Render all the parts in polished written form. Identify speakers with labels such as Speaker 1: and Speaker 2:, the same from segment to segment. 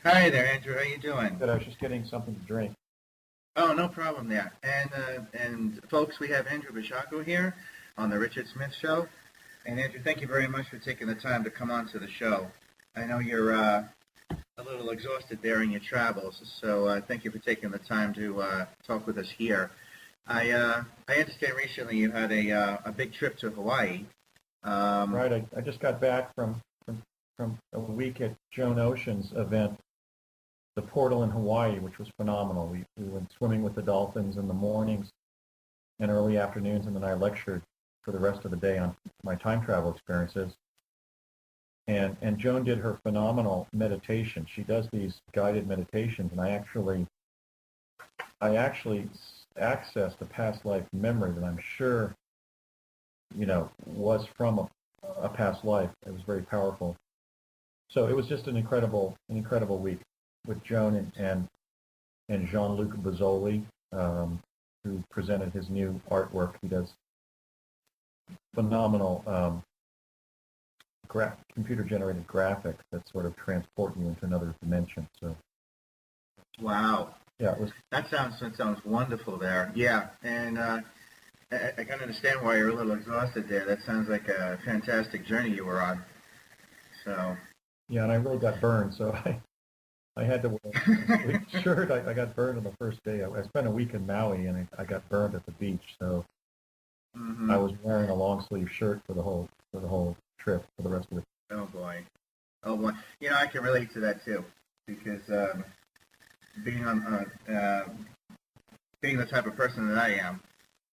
Speaker 1: Hi there, Andrew. How you doing?
Speaker 2: Good. I was just getting something to drink.
Speaker 1: Oh, no problem there. And folks, we have Andrew Basiago here on the Richard Smith Show. And Andrew, thank you very much for taking the time to come on to the show. I know you're a little exhausted there in your travels, so thank you for taking the time to talk with us here. I understand recently you had a big trip to Hawaii. Um,
Speaker 2: Right. I just got back from a week at Joan Ocean's event, the Portal in Hawaii, which was phenomenal. We went swimming with the dolphins in the mornings and early afternoons, and then I lectured for the rest of the day on my time travel experiences. And Joan did her phenomenal meditation. She does these guided meditations, and I actually accessed a past life memory that I'm sure was from a past life. It was very powerful. So it was just an incredible week with Joan and Jean-Luc Bozzoli, who presented his new artwork. He does phenomenal computer-generated graphics that sort of transport you into another dimension. So
Speaker 1: wow,
Speaker 2: yeah, it was.
Speaker 1: that sounds wonderful there. Yeah, and I can understand why you're a little exhausted there. That sounds like a fantastic journey you were on. So,
Speaker 2: Yeah, and I really got burned, so I had to wear a sleep shirt. I got burned on the first day. I spent a week in Maui, and I got burned at the beach. So I
Speaker 1: hmm
Speaker 2: was wearing a long sleeve shirt for the whole trip for the rest of it.
Speaker 1: oh boy, oh boy. I can relate to that too, because being on being the type of person that I am,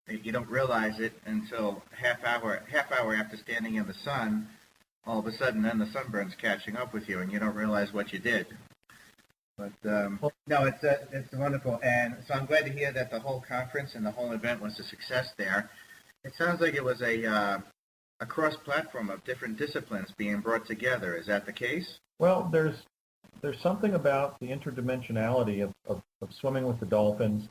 Speaker 1: you don't realize it until half hour after standing in the sun. All of a sudden, then the sunburn's catching up with you, and you don't realize what you did. But
Speaker 2: Well,
Speaker 1: no, it's wonderful, and so I'm glad to hear that the whole conference and the whole event was a success there. It sounds like it was a cross platform of different disciplines being brought together. Is that the case?
Speaker 2: there's something about the interdimensionality of swimming with the dolphins.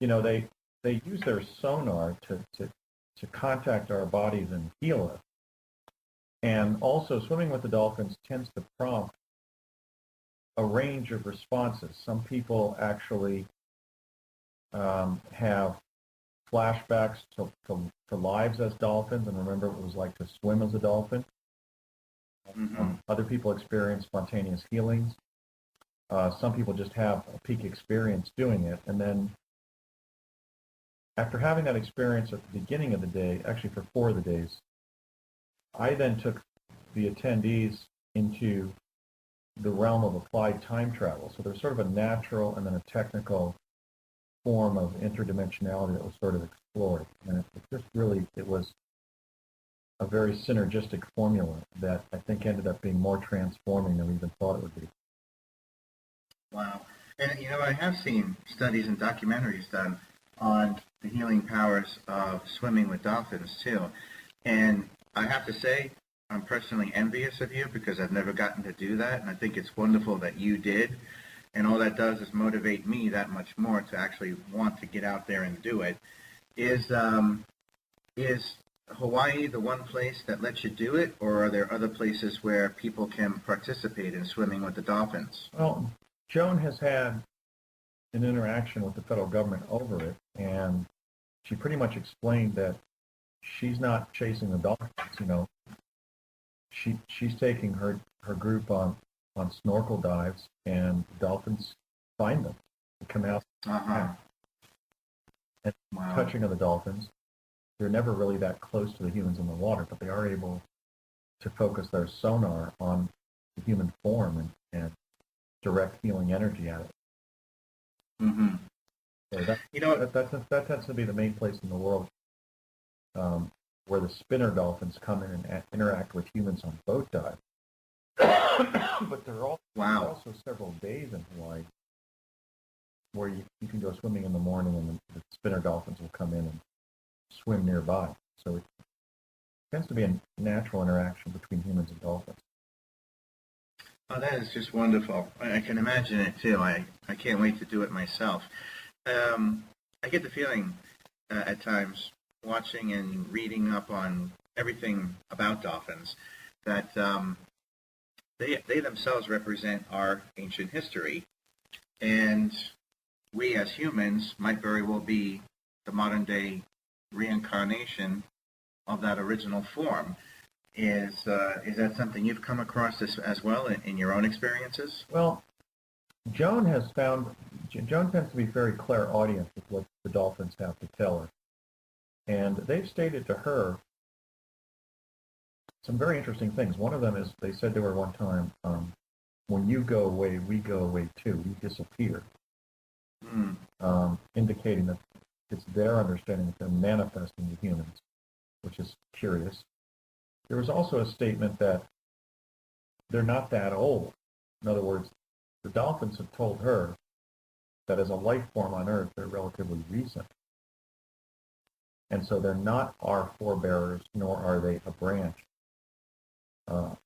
Speaker 2: They use their sonar to contact our bodies and heal us. And also, swimming with the dolphins tends to prompt a range of responses. Some people actually have flashbacks to lives as dolphins and remember what it was like to swim as a dolphin.
Speaker 1: Mm-hmm.
Speaker 2: Other people experience spontaneous healings. Some people just have a peak experience doing it. And then after having that experience at the beginning of the day, actually for 4 of the days, I then took the attendees into the realm of applied time travel. So there's sort of a natural and then a technical form of interdimensionality that was sort of explored. And it was a very synergistic formula that I think ended up being more transforming than we even thought it would be.
Speaker 1: Wow. And I have seen studies and documentaries done on the healing powers of swimming with dolphins too. And I have to say, I'm personally envious of you because I've never gotten to do that, and I think it's wonderful that you did. And all that does is motivate me that much more to actually want to get out there and do it. Is Hawaii the one place that lets you do it, or are there other places where people can participate in swimming with the dolphins?
Speaker 2: Well, Joan has had an interaction with the federal government over it, and she pretty much explained that she's not chasing the dolphins. She's taking her group on snorkel dives, and the dolphins find them. They come out
Speaker 1: Uh-huh.
Speaker 2: and
Speaker 1: Wow.
Speaker 2: touching of the dolphins. They're never really that close to the humans in the water, but they are able to focus their sonar on the human form and direct healing energy at it.
Speaker 1: Mm-hmm.
Speaker 2: So that
Speaker 1: You know,
Speaker 2: that tends to be the main place in the world um, where the spinner dolphins come in and interact with humans on boat dives. But there are
Speaker 1: wow.
Speaker 2: also several days in Hawaii where you can go swimming in the morning and the spinner dolphins will come in and swim nearby. So it tends to be a natural interaction between humans and dolphins.
Speaker 1: Oh, that is just wonderful. I can imagine it too. I can't wait to do it myself. I get the feeling at times watching and reading up on everything about dolphins that they themselves represent our ancient history, and we as humans might very well be the modern day reincarnation of that original form. Is that something you've come across as well in your own experiences?
Speaker 2: Well, Joan tends to be very clairaudient with what the dolphins have to tell her. And they've stated to her some very interesting things. One of them is they said to her one time, when you go away, we go away too. You disappear. Indicating that it's their understanding that they're manifesting to humans, which is curious. There was also a statement that they're not that old. In other words, the dolphins have told her that as a life form on Earth, they're relatively recent. And so they're not our forebears, nor are they a branch of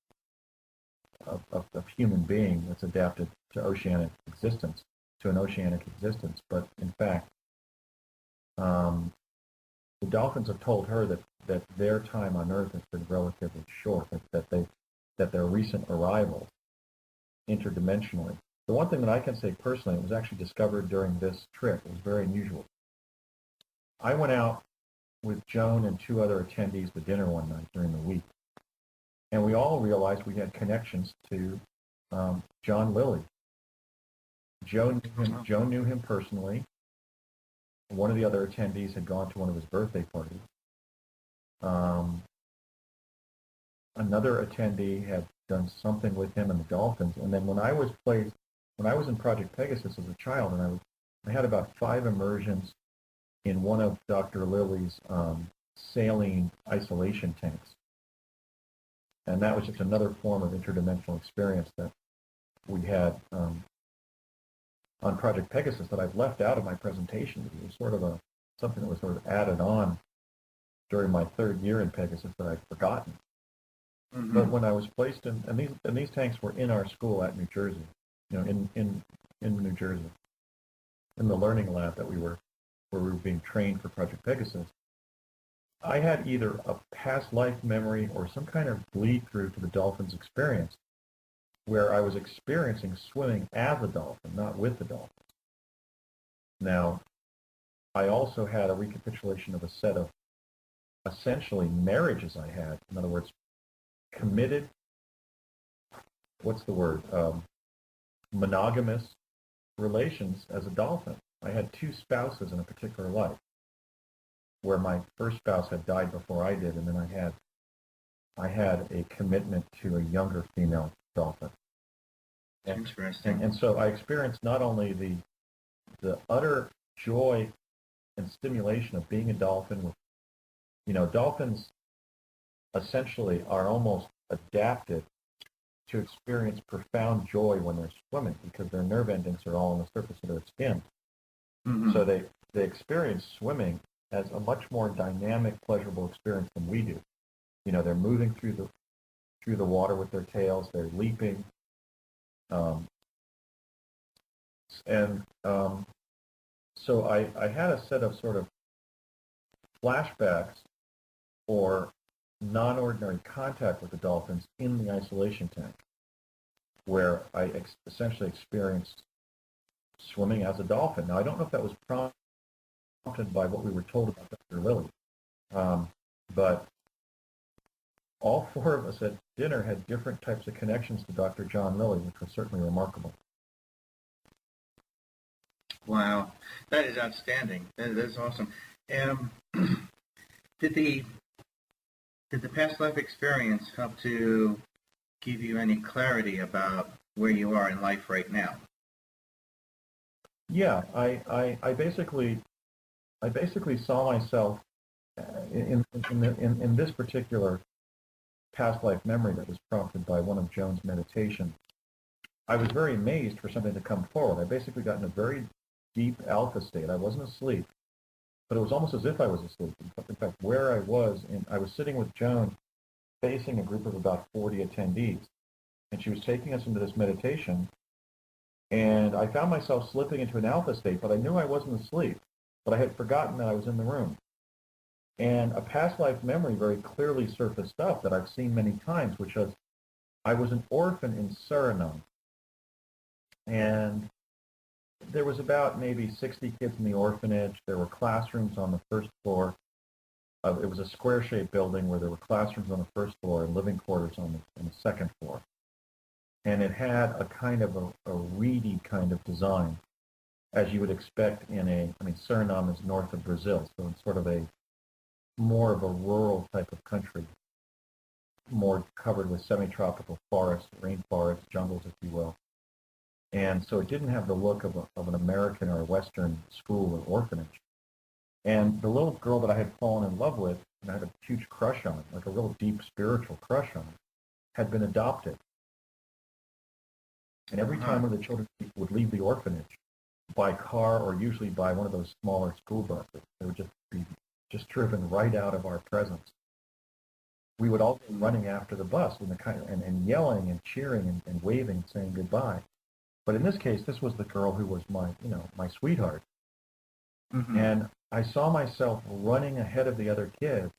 Speaker 2: human being that's adapted to oceanic existence, to an oceanic existence. But in fact, the dolphins have told her that their time on Earth has been relatively short, that their recent arrivals interdimensionally. The one thing that I can say personally, it was actually discovered during this trip. It was very unusual. I went out with Joan and two other attendees to dinner one night during the week, and we all realized we had connections to John Lilly. Joan knew him personally. One of the other attendees had gone to one of his birthday parties. Another attendee had done something with him and the dolphins. And then when I was in Project Pegasus as a child, and I had about 5 immersions in one of Dr. Lilly's saline isolation tanks. And that was just another form of interdimensional experience that we had on Project Pegasus that I've left out of my presentation. It was sort of something that was sort of added on during my 3rd year in Pegasus that I'd forgotten. Mm-hmm. But when I was placed in, and these tanks were in our school at New Jersey, in New Jersey, in the learning lab where we were being trained for Project Pegasus, I had either a past life memory or some kind of bleed through to the dolphin's experience, where I was experiencing swimming as a dolphin, not with the dolphins. Now, I also had a recapitulation of a set of essentially marriages I had. In other words, committed, monogamous relations as a dolphin. I had 2 spouses in a particular life, where my first spouse had died before I did, and then I had a commitment to a younger female dolphin.
Speaker 1: Interesting.
Speaker 2: And so I experienced not only the utter joy and stimulation of being a dolphin with, dolphins essentially are almost adapted to experience profound joy when they're swimming because their nerve endings are all on the surface of their skin. Mm-hmm. So they experience swimming as a much more dynamic, pleasurable experience than we do. They're moving through the water with their tails, they're leaping. So I had a set of sort of flashbacks or non-ordinary contact with the dolphins in the isolation tank, where I essentially experienced swimming as a dolphin. Now, I don't know if that was prompted by what we were told about Dr. Lilly, but all 4 of us at dinner had different types of connections to Dr. John Lilly, which was certainly remarkable.
Speaker 1: Wow, that is outstanding. That is awesome. Did the past life experience help to give you any clarity about where you are in life right now?
Speaker 2: Yeah, I basically saw myself in this particular past life memory that was prompted by one of Joan's meditations. I was very amazed for something to come forward. I basically got in a very deep alpha state. I wasn't asleep, but it was almost as if I was asleep. In fact, where I was sitting with Joan facing a group of about 40 attendees, and she was taking us into this meditation, and I found myself slipping into an alpha state, but I knew I wasn't asleep, but I had forgotten that I was in the room. And a past life memory very clearly surfaced up that I've seen many times, which was I was an orphan in Suriname, and there was about maybe 60 kids in the orphanage. There were classrooms on the first floor. It was a square-shaped building where there were classrooms on the first floor and living quarters on the second floor. And it had a kind of a reedy kind of design, as you would expect in Suriname is north of Brazil, so it's sort of more of a rural type of country, more covered with semi-tropical forests, rainforests, jungles, if you will. And so it didn't have the look of an American or a Western school or orphanage. And the little girl that I had fallen in love with, and I had a huge crush on, like a real deep spiritual crush on, had been adopted. And every time one of the children would leave the orphanage by car or usually by one of those smaller school buses, they would just be driven right out of our presence. We would all go running after the bus and yelling and cheering and waving, saying goodbye. But in this case, this was the girl who was my sweetheart. Mm-hmm. And I saw myself running ahead of the other kids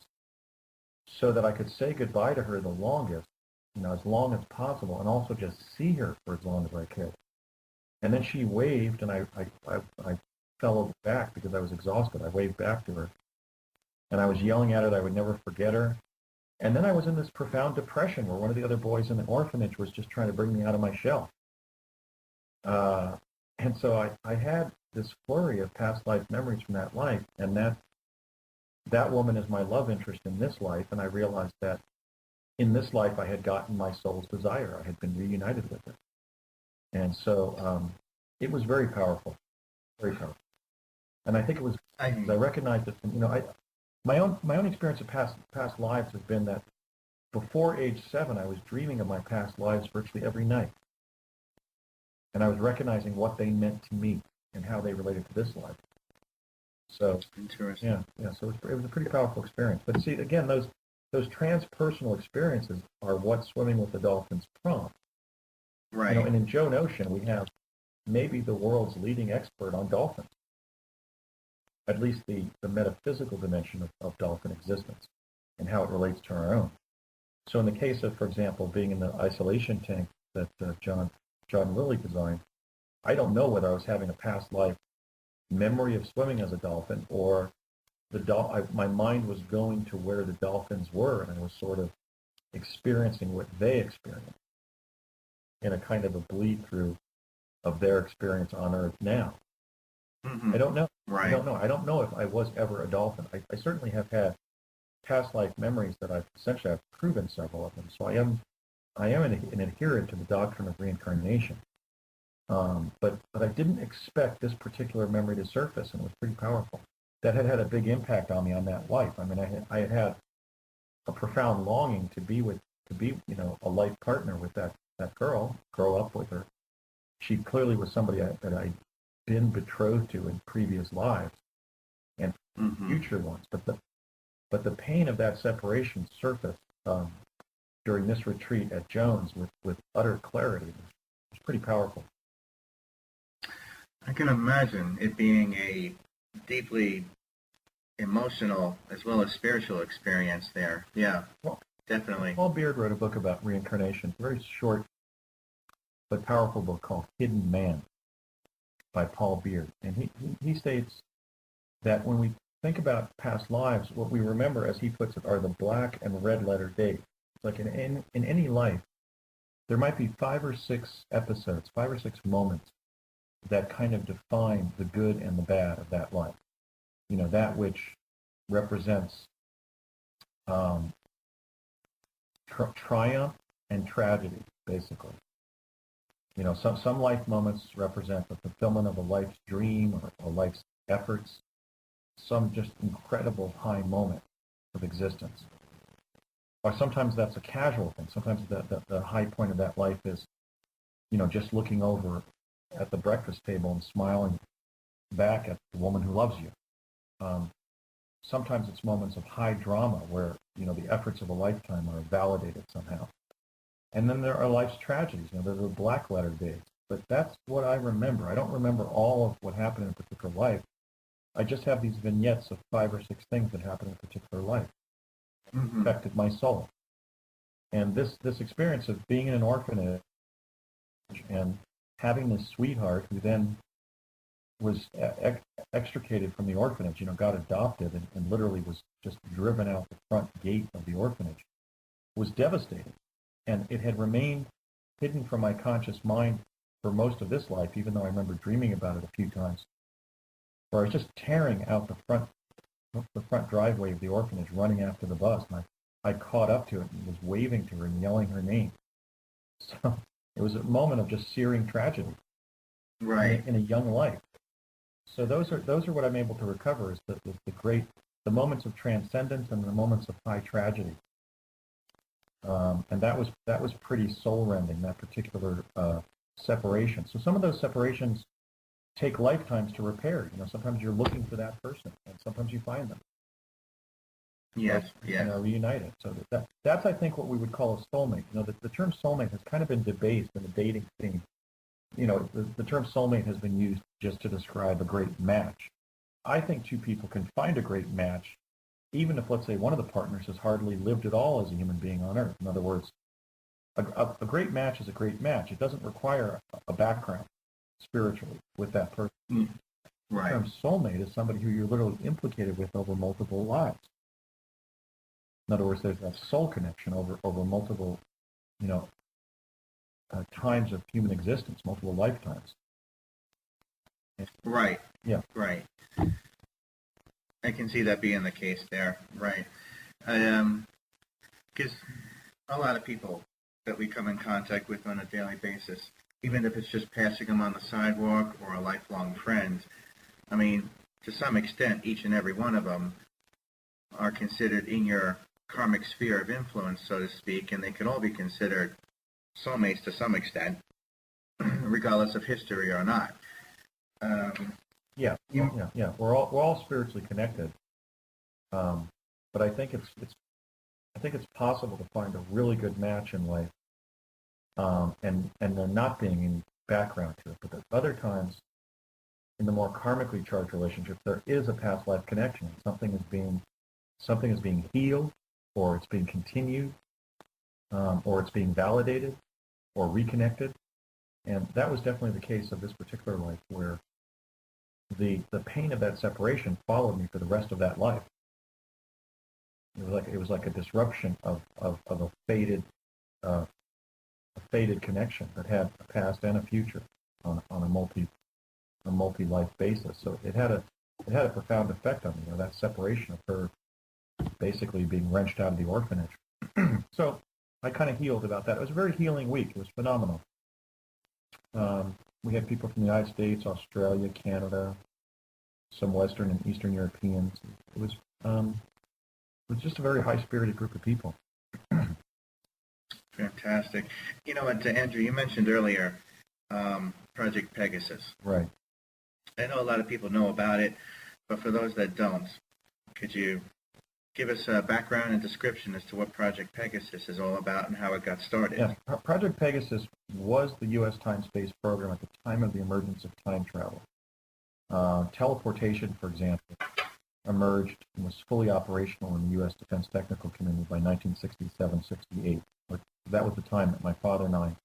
Speaker 2: so that I could say goodbye to her the longest, as long as possible, and also just see her for as long as I could. And then she waved, and I fell over back because I was exhausted. I waved back to her, and I was yelling at her that I would never forget her. And then I was in this profound depression where one of the other boys in the orphanage was just trying to bring me out of my shell. And so I had this flurry of past life memories from that life, and that woman is my love interest in this life, and I realized that in this life I had gotten my soul's desire. I had been reunited with it. And so it was very powerful, very powerful. And I think it was, I recognized it from, my own experience of past lives has been that before age 7, I was dreaming of my past lives virtually every night. And I was recognizing what they meant to me and how they related to this life. So, interesting. Yeah. So it was a pretty powerful experience. But see, again, those transpersonal experiences are what Swimming with the Dolphins prompt.
Speaker 1: Right.
Speaker 2: And in Joe Notion, we have maybe the world's leading expert on dolphins, at least the metaphysical dimension of dolphin existence and how it relates to our own. So in the case of, for example, being in the isolation tank that John Lilly designed, I don't know whether I was having a past life memory of swimming as a dolphin or my mind was going to where the dolphins were, and I was sort of experiencing what they experienced in a kind of a bleed-through of their experience on Earth now. Mm-hmm. I don't know. Right. I don't know if I was ever a dolphin. I certainly have had past life memories that I've proven several of them. So I am an adherent to the doctrine of reincarnation. But I didn't expect this particular memory to surface, and it was pretty powerful. That had a big impact on me on that life. I mean, I had a profound longing to be a life partner with that girl, grow up with her. She clearly was somebody that I'd been betrothed to in previous lives and future ones. But the pain of that separation surfaced during this retreat at Jones with utter clarity. It was pretty powerful.
Speaker 1: I can imagine it being a deeply emotional as well as spiritual experience there. Yeah, well, definitely.
Speaker 2: Paul Beard wrote a book about reincarnation, a very short but powerful book called Hidden Man by Paul Beard. And he states that when we think about past lives, what we remember, as he puts it, are the black and red letter dates. It's like in any life, there might be 5 or 6 episodes, 5 or 6 moments that kind of define the good and the bad of that life. That which represents triumph and tragedy, basically. Some life moments represent the fulfillment of a life's dream or life's efforts, some just incredible high moment of existence. Or sometimes that's a casual thing. Sometimes the high point of that life is, just looking over at the breakfast table and smiling back at the woman who loves you. Sometimes it's moments of high drama where, the efforts of a lifetime are validated somehow. And then there are life's tragedies. There are the black letter days. But that's what I remember. I don't remember all of what happened in a particular life. I just have these vignettes of 5 or 6 things that happened in a particular life that affected my soul. And this experience of being in an orphanage and having this sweetheart who then was extricated from the orphanage, got adopted and literally was just driven out the front gate of the orphanage, was devastating. And it had remained hidden from my conscious mind for most of this life, even though I remember dreaming about it a few times, where I was just tearing out the front driveway of the orphanage, running after the bus. And I caught up to it and was waving to her and yelling her name. So it was a moment of just searing tragedy,
Speaker 1: right,
Speaker 2: in a young life. So those are what I'm able to recover, is the moments of transcendence and the moments of high tragedy. And that was pretty soul-rending, that particular separation. So some of those separations take lifetimes to repair. Sometimes you're looking for that person, and sometimes you find them.
Speaker 1: Yes, yes.
Speaker 2: And are reunited. So that's, I think, what we would call a soulmate. The term soulmate has kind of been debased in the dating scene. The term soulmate has been used just to describe a great match. I think two people can find a great match, even if, let's say, one of the partners has hardly lived at all as a human being on Earth. In other words, a great match is a great match. It doesn't require a background spiritually with that person.
Speaker 1: Right.
Speaker 2: The term soulmate is somebody who you're literally implicated with over multiple lives. In other words, there's that soul connection over multiple, times of human existence, multiple lifetimes.
Speaker 1: Right.
Speaker 2: Yeah.
Speaker 1: Right. I can see that being the case there. Right. Because a lot of people that we come in contact with on a daily basis, even if it's just passing them on the sidewalk or a lifelong friend, I mean, to some extent, each and every one of them are considered in your karmic sphere of influence, so to speak, and they can all be considered soulmates to some extent, regardless of history or not.
Speaker 2: Yeah. We're all spiritually connected, but I think it's possible to find a really good match in life, and there not being any background to it. But at other times, in the more karmically charged relationships, there is a past life connection. Something is being healed, or it's being continued, or it's being validated, or reconnected. And that was definitely the case of this particular life, where the pain of that separation followed me for the rest of that life. It was like a disruption of a faded connection that had a past and a future on a multi-life basis. So it had a profound effect on me. That separation of her basically being wrenched out of the orphanage. So I kind of healed about that. It was a very healing week. It was phenomenal. We had people from the United States, Australia, Canada, some Western and Eastern Europeans. It was just a very high-spirited group of people.
Speaker 1: Fantastic. You know what, Andrew, you mentioned earlier Project Pegasus.
Speaker 2: Right.
Speaker 1: I know a lot of people know about it, but for those that don't, could you give us a background and description as to what Project Pegasus is all about and how it got started?
Speaker 2: Yes, Project Pegasus was the U.S. time-space program at the time of the emergence of time travel. Teleportation, for example, emerged and was fully operational in the U.S. defense technical community by 1967-68. That was the time that my father and I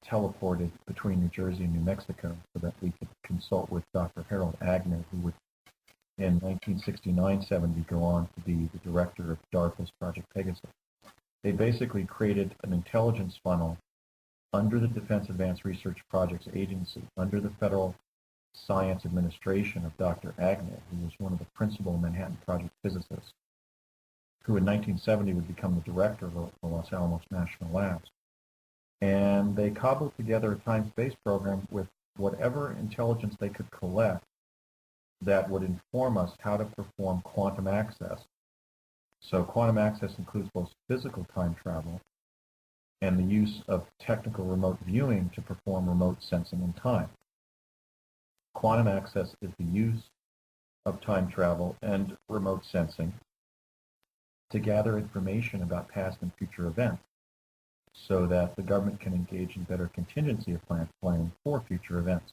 Speaker 2: teleported between New Jersey and New Mexico so that we could consult with Dr. Harold Agnew, who would in 1969-70 go on to be the director of DARPA's Project Pegasus. They basically created an intelligence funnel under the Defense Advanced Research Projects Agency, under the Federal Science Administration of Dr. Agnew, who was one of the principal Manhattan Project physicists, who in 1970 would become the director of the Los Alamos National Labs. And they cobbled together a time-space program with whatever intelligence they could collect that would inform us how to perform quantum access. So quantum access includes both physical time travel and the use of technical remote viewing to perform remote sensing in time. Quantum access is the use of time travel and remote sensing to gather information about past and future events so that the government can engage in better contingency planning for future events.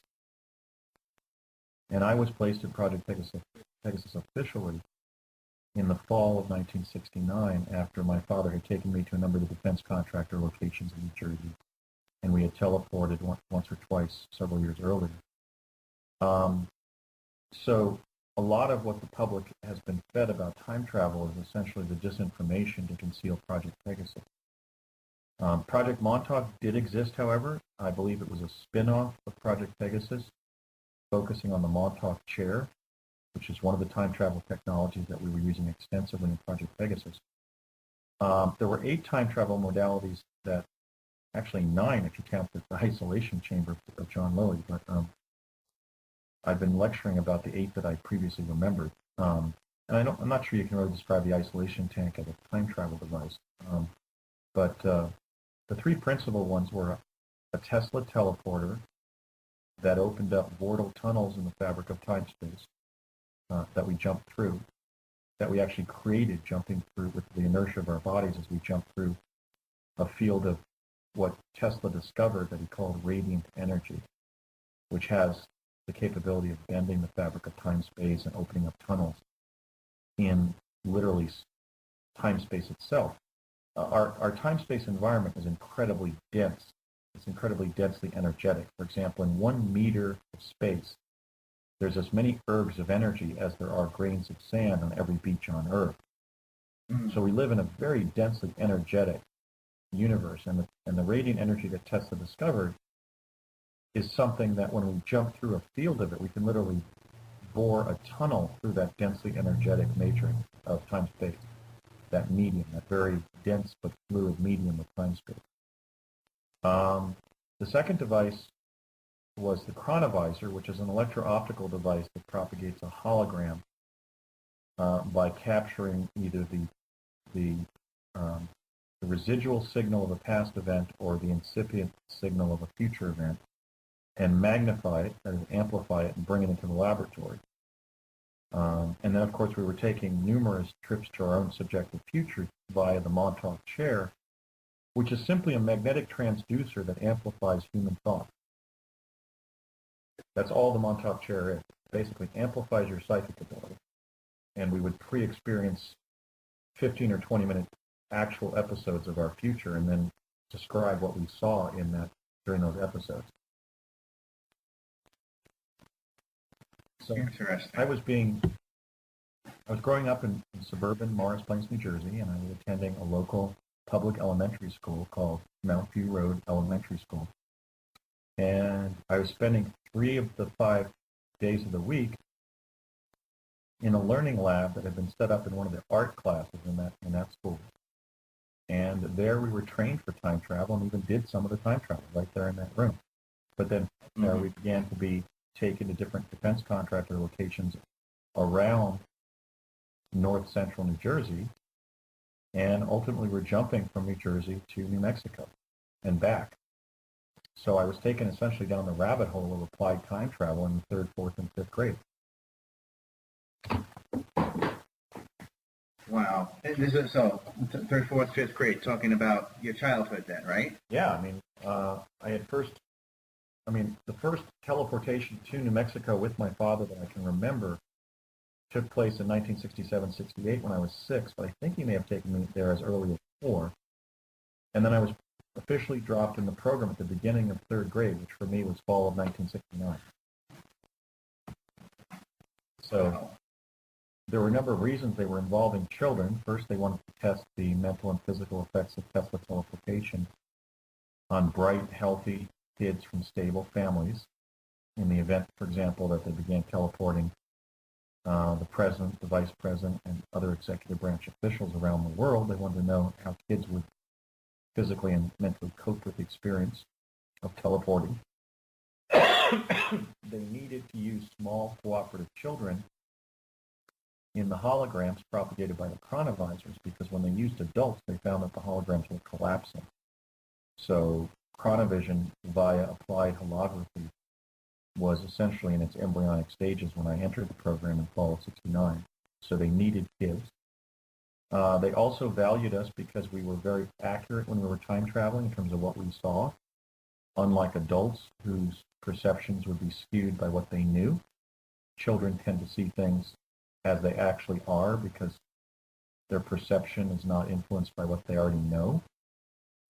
Speaker 2: And I was placed in Project Pegasus officially in the fall of 1969 after my father had taken me to a number of the defense contractor locations in New Jersey, and we had teleported once or twice several years earlier. So a lot of what the public has been fed about time travel is essentially the disinformation to conceal Project Pegasus. Project Montauk did exist, however. I believe it was a spin-off of Project Pegasus, focusing on the Montauk chair, which is one of the time travel technologies that we were using extensively in Project Pegasus. There were 8 time travel modalities that, actually 9 if you count the isolation chamber of John Lilly, but I've been lecturing about the 8 that I previously remembered. And I'm not sure you can really describe the isolation tank as a time travel device. But the 3 principal ones were a Tesla teleporter that opened up portal tunnels in the fabric of time-space that we jumped through, that we actually created jumping through with the inertia of our bodies as we jumped through a field of what Tesla discovered that he called radiant energy, which has the capability of bending the fabric of time-space and opening up tunnels in literally time-space itself. Our time-space environment is incredibly dense. It's incredibly densely energetic. For example, in 1 meter of space, there's as many ergs of energy as there are grains of sand on every beach on Earth. So we live in a very densely energetic universe, and the radiant energy that Tesla discovered is something that when we jump through a field of it, we can literally bore a tunnel through that densely energetic matrix of time-space, that medium, that very dense but fluid medium of time-space. The second device was the chronovisor, which is an electro-optical device that propagates a hologram by capturing either the residual signal of a past event or the incipient signal of a future event, and magnify it, that is, amplify it, and bring it into the laboratory. And then, of course, we were taking numerous trips to our own subjective future via the Montauk chair, which is simply a magnetic transducer that amplifies human thought. That's all the Montauk chair is. It basically amplifies your psychic ability. And we would pre-experience 15 or 20-minute actual episodes of our future and then describe what we saw during those episodes. So
Speaker 1: Interesting.
Speaker 2: I was growing up in suburban Morris Plains, New Jersey, and I was attending a local public elementary school called Mount View Road Elementary School. And I was spending 3 of the 5 days of the week in a learning lab that had been set up in one of the art classes in that school. And there we were trained for time travel and even did some of the time travel right there in that room. But then we began to be taken to different defense contractor locations around north central New Jersey, and ultimately we're jumping from New Jersey to New Mexico and back. So I was taken essentially down the rabbit hole of applied time travel in the 3rd, 4th, and 5th grade.
Speaker 1: Wow. And this is so 3rd, 4th, 5th grade, talking about your childhood then, right?
Speaker 2: Yeah, I mean, the first teleportation to New Mexico with my father that I can remember took place in 1967-68 when I was 6, but I think he may have taken me there as early as 4. And then I was officially dropped in the program at the beginning of 3rd grade, which for me was fall of 1969. So there were a number of reasons they were involving children. First, they wanted to test the mental and physical effects of Tesla teleportation on bright, healthy kids from stable families. In the event, for example, that they began teleporting the president, the vice president, and other executive branch officials around the world, they wanted to know how kids would physically and mentally cope with the experience of teleporting. They needed to use small cooperative children in the holograms propagated by the chronovisors, because when they used adults, they found that the holograms were collapsing. So chronovision via applied holography was essentially in its embryonic stages when I entered the program in fall of 69. So they needed kids. They also valued us because we were very accurate when we were time traveling in terms of what we saw, unlike adults whose perceptions would be skewed by what they knew. Children tend to see things as they actually are because their perception is not influenced by what they already know.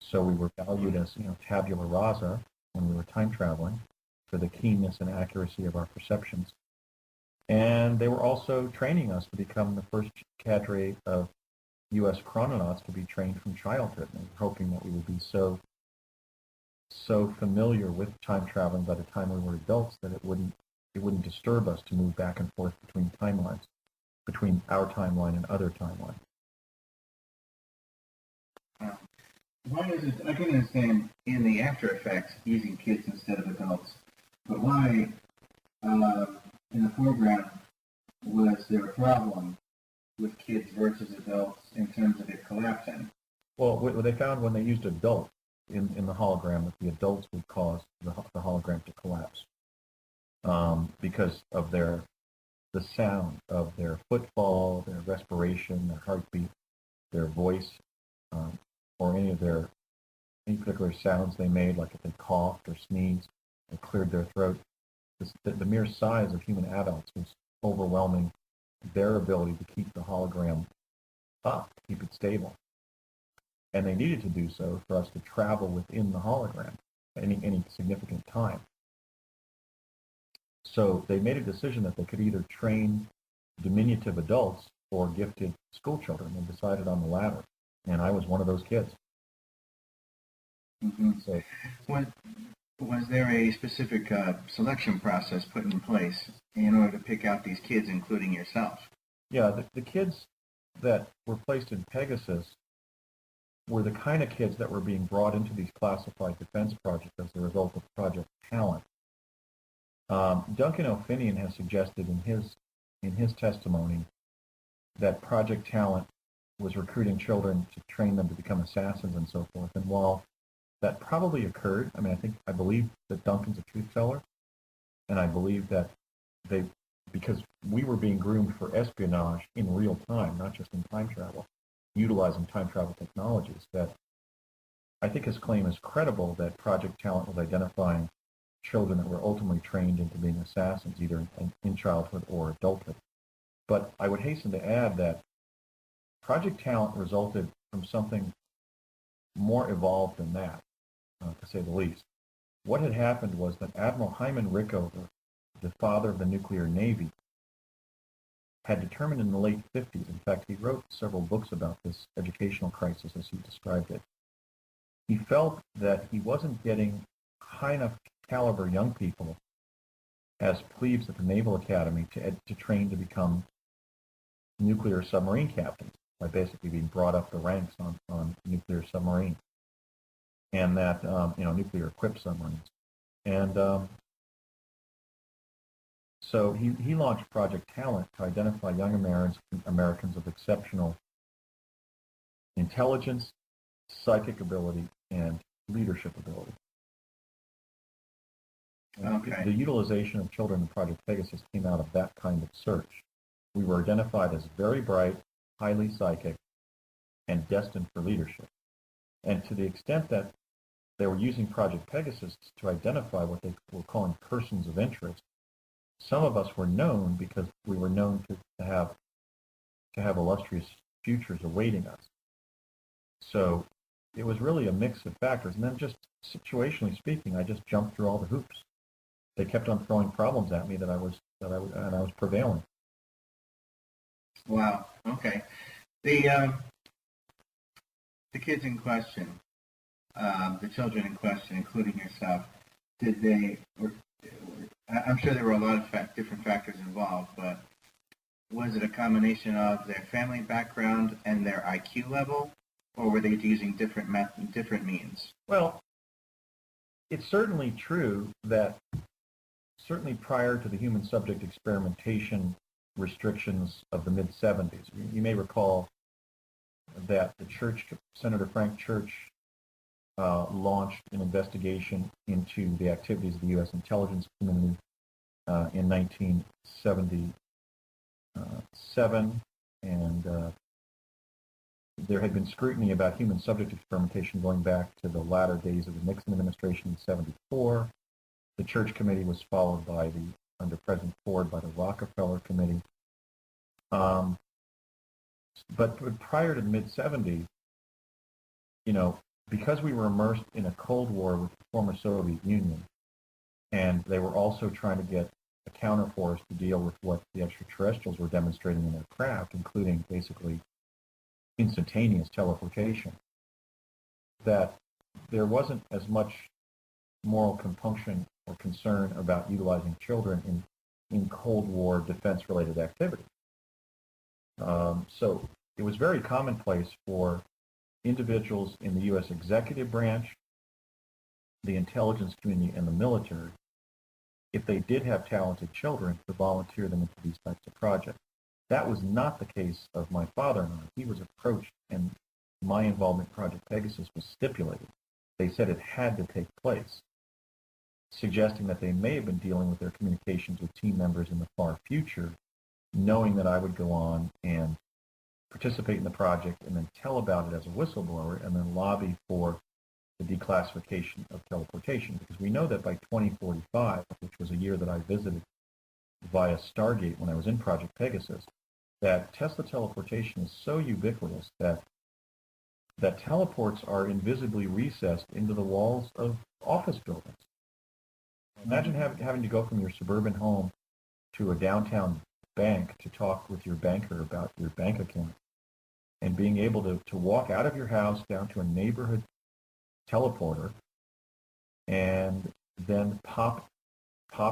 Speaker 2: So we were valued as, tabula rasa when we were time traveling for the keenness and accuracy of our perceptions. And they were also training us to become the first cadre of U.S. chrononauts to be trained from childhood, and hoping that we would be so familiar with time traveling by the time we were adults that it wouldn't disturb us to move back and forth between timelines, between our timeline and other timelines.
Speaker 1: Why is it, I can understand in the after effects using kids instead of adults, but why in the foreground was there a problem with kids versus adults in terms of it collapsing?
Speaker 2: Well, what they found when they used adults in the hologram, that the adults would cause the hologram to collapse because of the sound of their footfall, their respiration, their heartbeat, their voice, or any particular sounds they made, like if they coughed or sneezed or cleared their throat. The mere size of human adults was overwhelming their ability to keep the hologram up, to keep it stable. And they needed to do so for us to travel within the hologram at any significant time. So they made a decision that they could either train diminutive adults or gifted school children, and decided on the latter. And I was one of those kids.
Speaker 1: Mm-hmm.
Speaker 2: So,
Speaker 1: was there a specific selection process put in place in order to pick out these kids, including yourself?
Speaker 2: Yeah, the kids that were placed in Pegasus were the kind of kids that were being brought into these classified defense projects as a result of Project Talent. Duncan O'Finian has suggested in his testimony that Project Talent was recruiting children to train them to become assassins and so forth. And while that probably occurred, I believe that Duncan's a truth teller, and I believe that because we were being groomed for espionage in real time, not just in time travel, utilizing time travel technologies, that I think his claim is credible that Project Talent was identifying children that were ultimately trained into being assassins, either in childhood or adulthood. But I would hasten to add that Project Talent resulted from something more evolved than that, to say the least. What had happened was that Admiral Hyman Rickover, the father of the nuclear navy, had determined in the late 50s, in fact, he wrote several books about this educational crisis as he described it. He felt that he wasn't getting high enough caliber young people as plebes at the Naval Academy to train to become nuclear submarine captains by basically being brought up the ranks on nuclear submarines and that, nuclear equipped submarines. And so he launched Project Talent to identify young Americans of exceptional intelligence, psychic ability, and leadership ability.
Speaker 1: Okay.
Speaker 2: The utilization of children in Project Pegasus came out of that kind of search. We were identified as very bright, highly psychic, and destined for leadership. And to the extent that they were using Project Pegasus to identify what they were calling persons of interest, some of us were known because we were known to have illustrious futures awaiting us. So it was really a mix of factors. And then just situationally speaking, I just jumped through all the hoops. They kept on throwing problems at me and I was prevailing.
Speaker 1: Wow. Okay. The kids in question, the children in question, including yourself, I'm sure there were a lot of different factors involved, but was it a combination of their family background and their IQ level, or were they using different means?
Speaker 2: Well, it's certainly true that certainly prior to the human subject experimentation restrictions of the mid-'70s, you may recall that Senator Frank Church launched an investigation into the activities of the U.S. intelligence community in 1977, and there had been scrutiny about human subject experimentation going back to the latter days of the Nixon administration in '74. The Church Committee was followed under President Ford by the Rockefeller Committee. But prior to the mid-'70s, you know, because we were immersed in a Cold War with the former Soviet Union, and they were also trying to get a counterforce to deal with what the extraterrestrials were demonstrating in their craft, including basically instantaneous teleportation, that there wasn't as much moral compunction or concern about utilizing children in Cold War defense-related activity. So it was very commonplace for individuals in the U.S. executive branch, the intelligence community, and the military, if they did have talented children, to volunteer them into these types of projects. That was not the case of my father and I. He was approached, and my involvement in Project Pegasus was stipulated. They said it had to take place, suggesting that they may have been dealing with their communications with team members in the far future, knowing that I would go on and participate in the project and then tell about it as a whistleblower and then lobby for the declassification of teleportation. Because we know that by 2045, which was a year that I visited via Stargate when I was in Project Pegasus, that Tesla teleportation is so ubiquitous that teleports are invisibly recessed into the walls of office buildings. Imagine having to go from your suburban home to a downtown bank to talk with your banker about your bank account, and being able to walk out of your house down to a neighborhood teleporter and then pop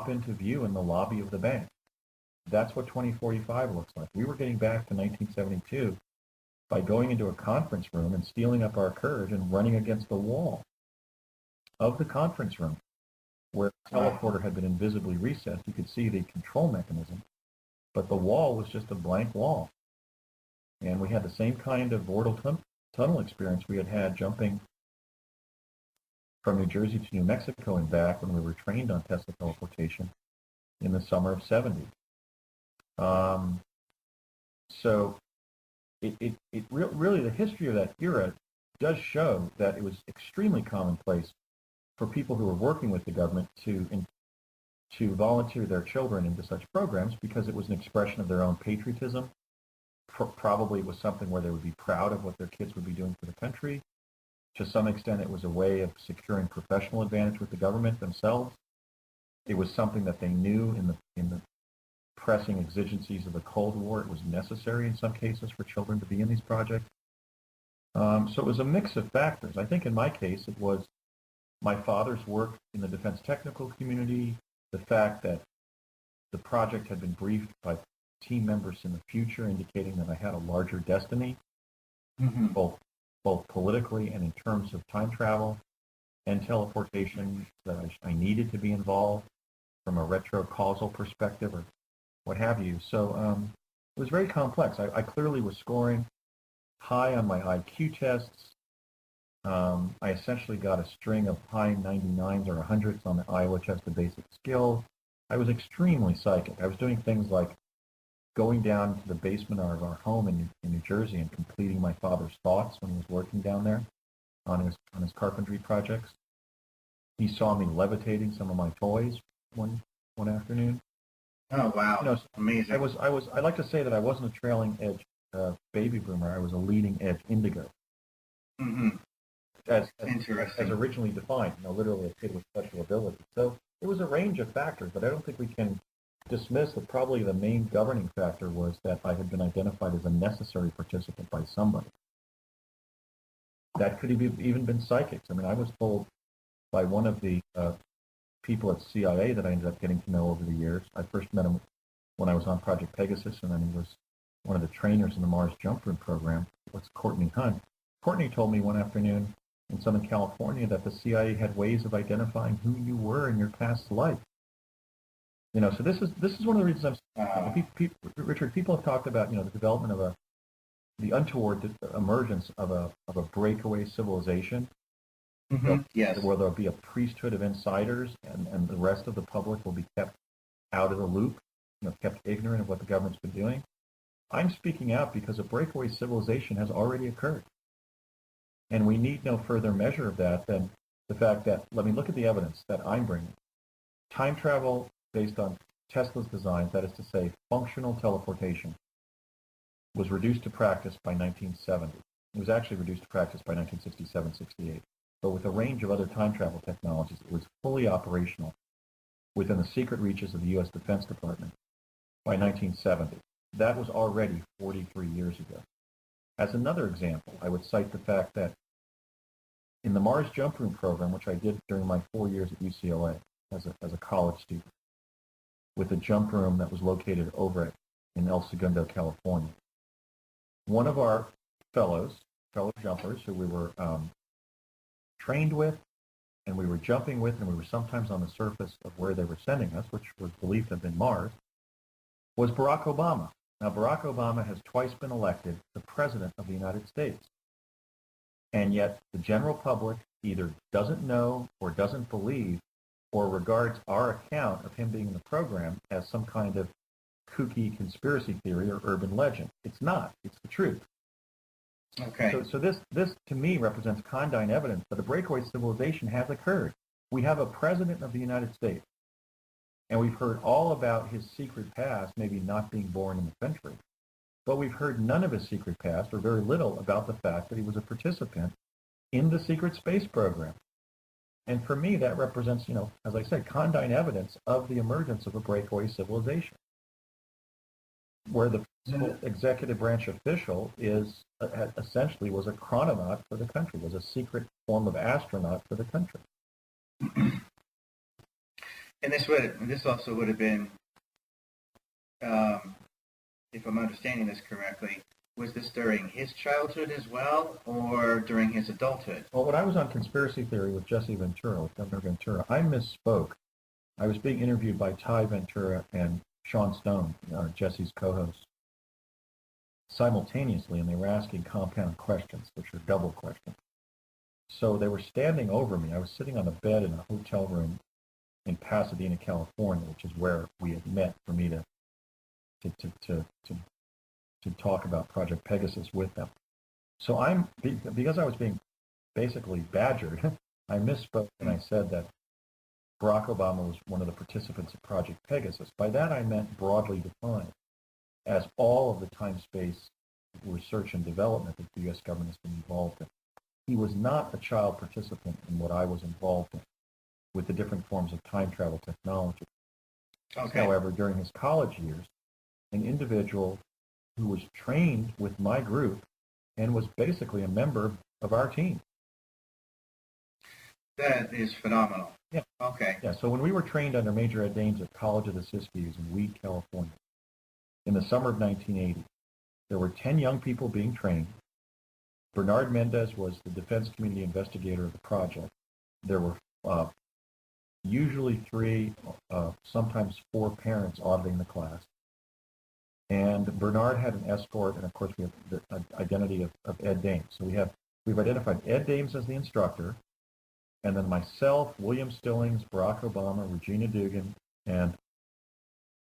Speaker 2: into view in the lobby of the bank. That's what 2045 looks like. We were getting back to 1972 by going into a conference room and stealing up our courage and running against the wall of the conference room where the teleporter had been invisibly recessed. You could see the control mechanism, but the wall was just a blank wall. And we had the same kind of vortal tunnel experience we had jumping from New Jersey to New Mexico and back when we were trained on Tesla teleportation in the summer of '70. So really the history of that era does show that it was extremely commonplace for people who were working with the government to volunteer their children into such programs, because it was an expression of their own patriotism. Probably it was something where they would be proud of what their kids would be doing for the country. To some extent, it was a way of securing professional advantage with the government themselves. It was something that they knew in the pressing exigencies of the Cold War. It was necessary in some cases for children to be in these projects. So it was a mix of factors. I think in my case, it was my father's work in the defense technical community, the fact that the project had been briefed by team members in the future, indicating that I had a larger destiny, both politically and in terms of time travel and teleportation, that I needed to be involved from a retro-causal perspective or what have you. So it was very complex. I clearly was scoring high on my IQ tests. I essentially got a string of high 99s or 100s on the Iowa test of basic skills. I was extremely psychic. I was doing things like going down to the basement of our home in New Jersey and completing my father's thoughts when he was working down there on his carpentry projects. He saw me levitating some of my toys one afternoon.
Speaker 1: Oh wow! Amazing.
Speaker 2: I like to say that I wasn't a trailing edge baby boomer. I was a leading edge indigo. As originally defined, literally a kid with special abilities. So it was a range of factors, but I don't think we can dismiss that probably the main governing factor was that I had been identified as a necessary participant by somebody. That could have even been psychics. I mean, I was told by one of the people at CIA that I ended up getting to know over the years. I first met him when I was on Project Pegasus, and then he was one of the trainers in the Mars Jump Room program. That's Courtney Hunt. Courtney told me one afternoon in Southern California that the CIA had ways of identifying who you were in your past life. So this is one of the reasons Richard, people have talked about, the development of the untoward emergence of a breakaway civilization.
Speaker 1: Yes.
Speaker 2: Where there'll be a priesthood of insiders and the rest of the public will be kept out of the loop, kept ignorant of what the government's been doing. I'm speaking out because a breakaway civilization has already occurred. And we need no further measure of that than the fact that, look at the evidence that I'm bringing. Time travel based on Tesla's design, that is to say, functional teleportation. was reduced to practice by 1970. It was actually reduced to practice by 1967-68. But with a range of other time travel technologies, it was fully operational within the secret reaches of the U.S. Defense Department by 1970. That was already 43 years ago. As another example, I would cite the fact that in the Mars Jump Room program, which I did during my 4 years at UCLA as a college student, with a jump room that was located over in El Segundo, California, one of our fellow jumpers who we were trained with and we were jumping with, and we were sometimes on the surface of where they were sending us, which was believed to have been Mars, was Barack Obama. Now, Barack Obama has twice been elected the President of the United States. And yet the general public either doesn't know or doesn't believe or regards our account of him being in the program as some kind of kooky conspiracy theory or urban legend. It's not. It's the truth.
Speaker 1: Okay.
Speaker 2: So this to me represents condign evidence that a breakaway civilization has occurred. We have a president of the United States, and we've heard all about his secret past, maybe not being born in the country, but we've heard none of his secret past or very little about the fact that he was a participant in the secret space program. And for me, that represents, as I said, condign evidence of the emergence of a breakaway civilization, where the executive branch official essentially was a chrononaut for the country, was a secret form of astronaut for the country.
Speaker 1: And this also would have been, if I'm understanding this correctly, was this during his childhood as well, or during his adulthood?
Speaker 2: Well, when I was on Conspiracy Theory with Jesse Ventura, with Governor Ventura, I misspoke. I was being interviewed by Ty Ventura and Sean Stone, Jesse's co-host, simultaneously, and they were asking compound questions, which are double questions. So they were standing over me. I was sitting on a bed in a hotel room in Pasadena, California, which is where we had met for me to talk about Project Pegasus with them. So because I was being basically badgered, I misspoke and I said that Barack Obama was one of the participants of Project Pegasus. By that I meant broadly defined as all of the time-space research and development that the U.S. government has been involved in. He was not a child participant in what I was involved in with the different forms of time travel technology.
Speaker 1: Okay.
Speaker 2: However, during his college years, an individual who was trained with my group and was basically a member of our team.
Speaker 1: That is phenomenal.
Speaker 2: Yeah.
Speaker 1: Okay.
Speaker 2: Yeah, so when we were trained under Major Ed Dames at College of the Siskiyous in Weed, California, in the summer of 1980, there were 10 young people being trained. Bernard Mendez was the defense community investigator of the project. There were usually 3, sometimes 4 parents auditing the class. And Bernard had an escort, and of course we have the identity of Ed Dames. So we've identified Ed Dames as the instructor, and then myself, William Stillings, Barack Obama, Regina Dugan, and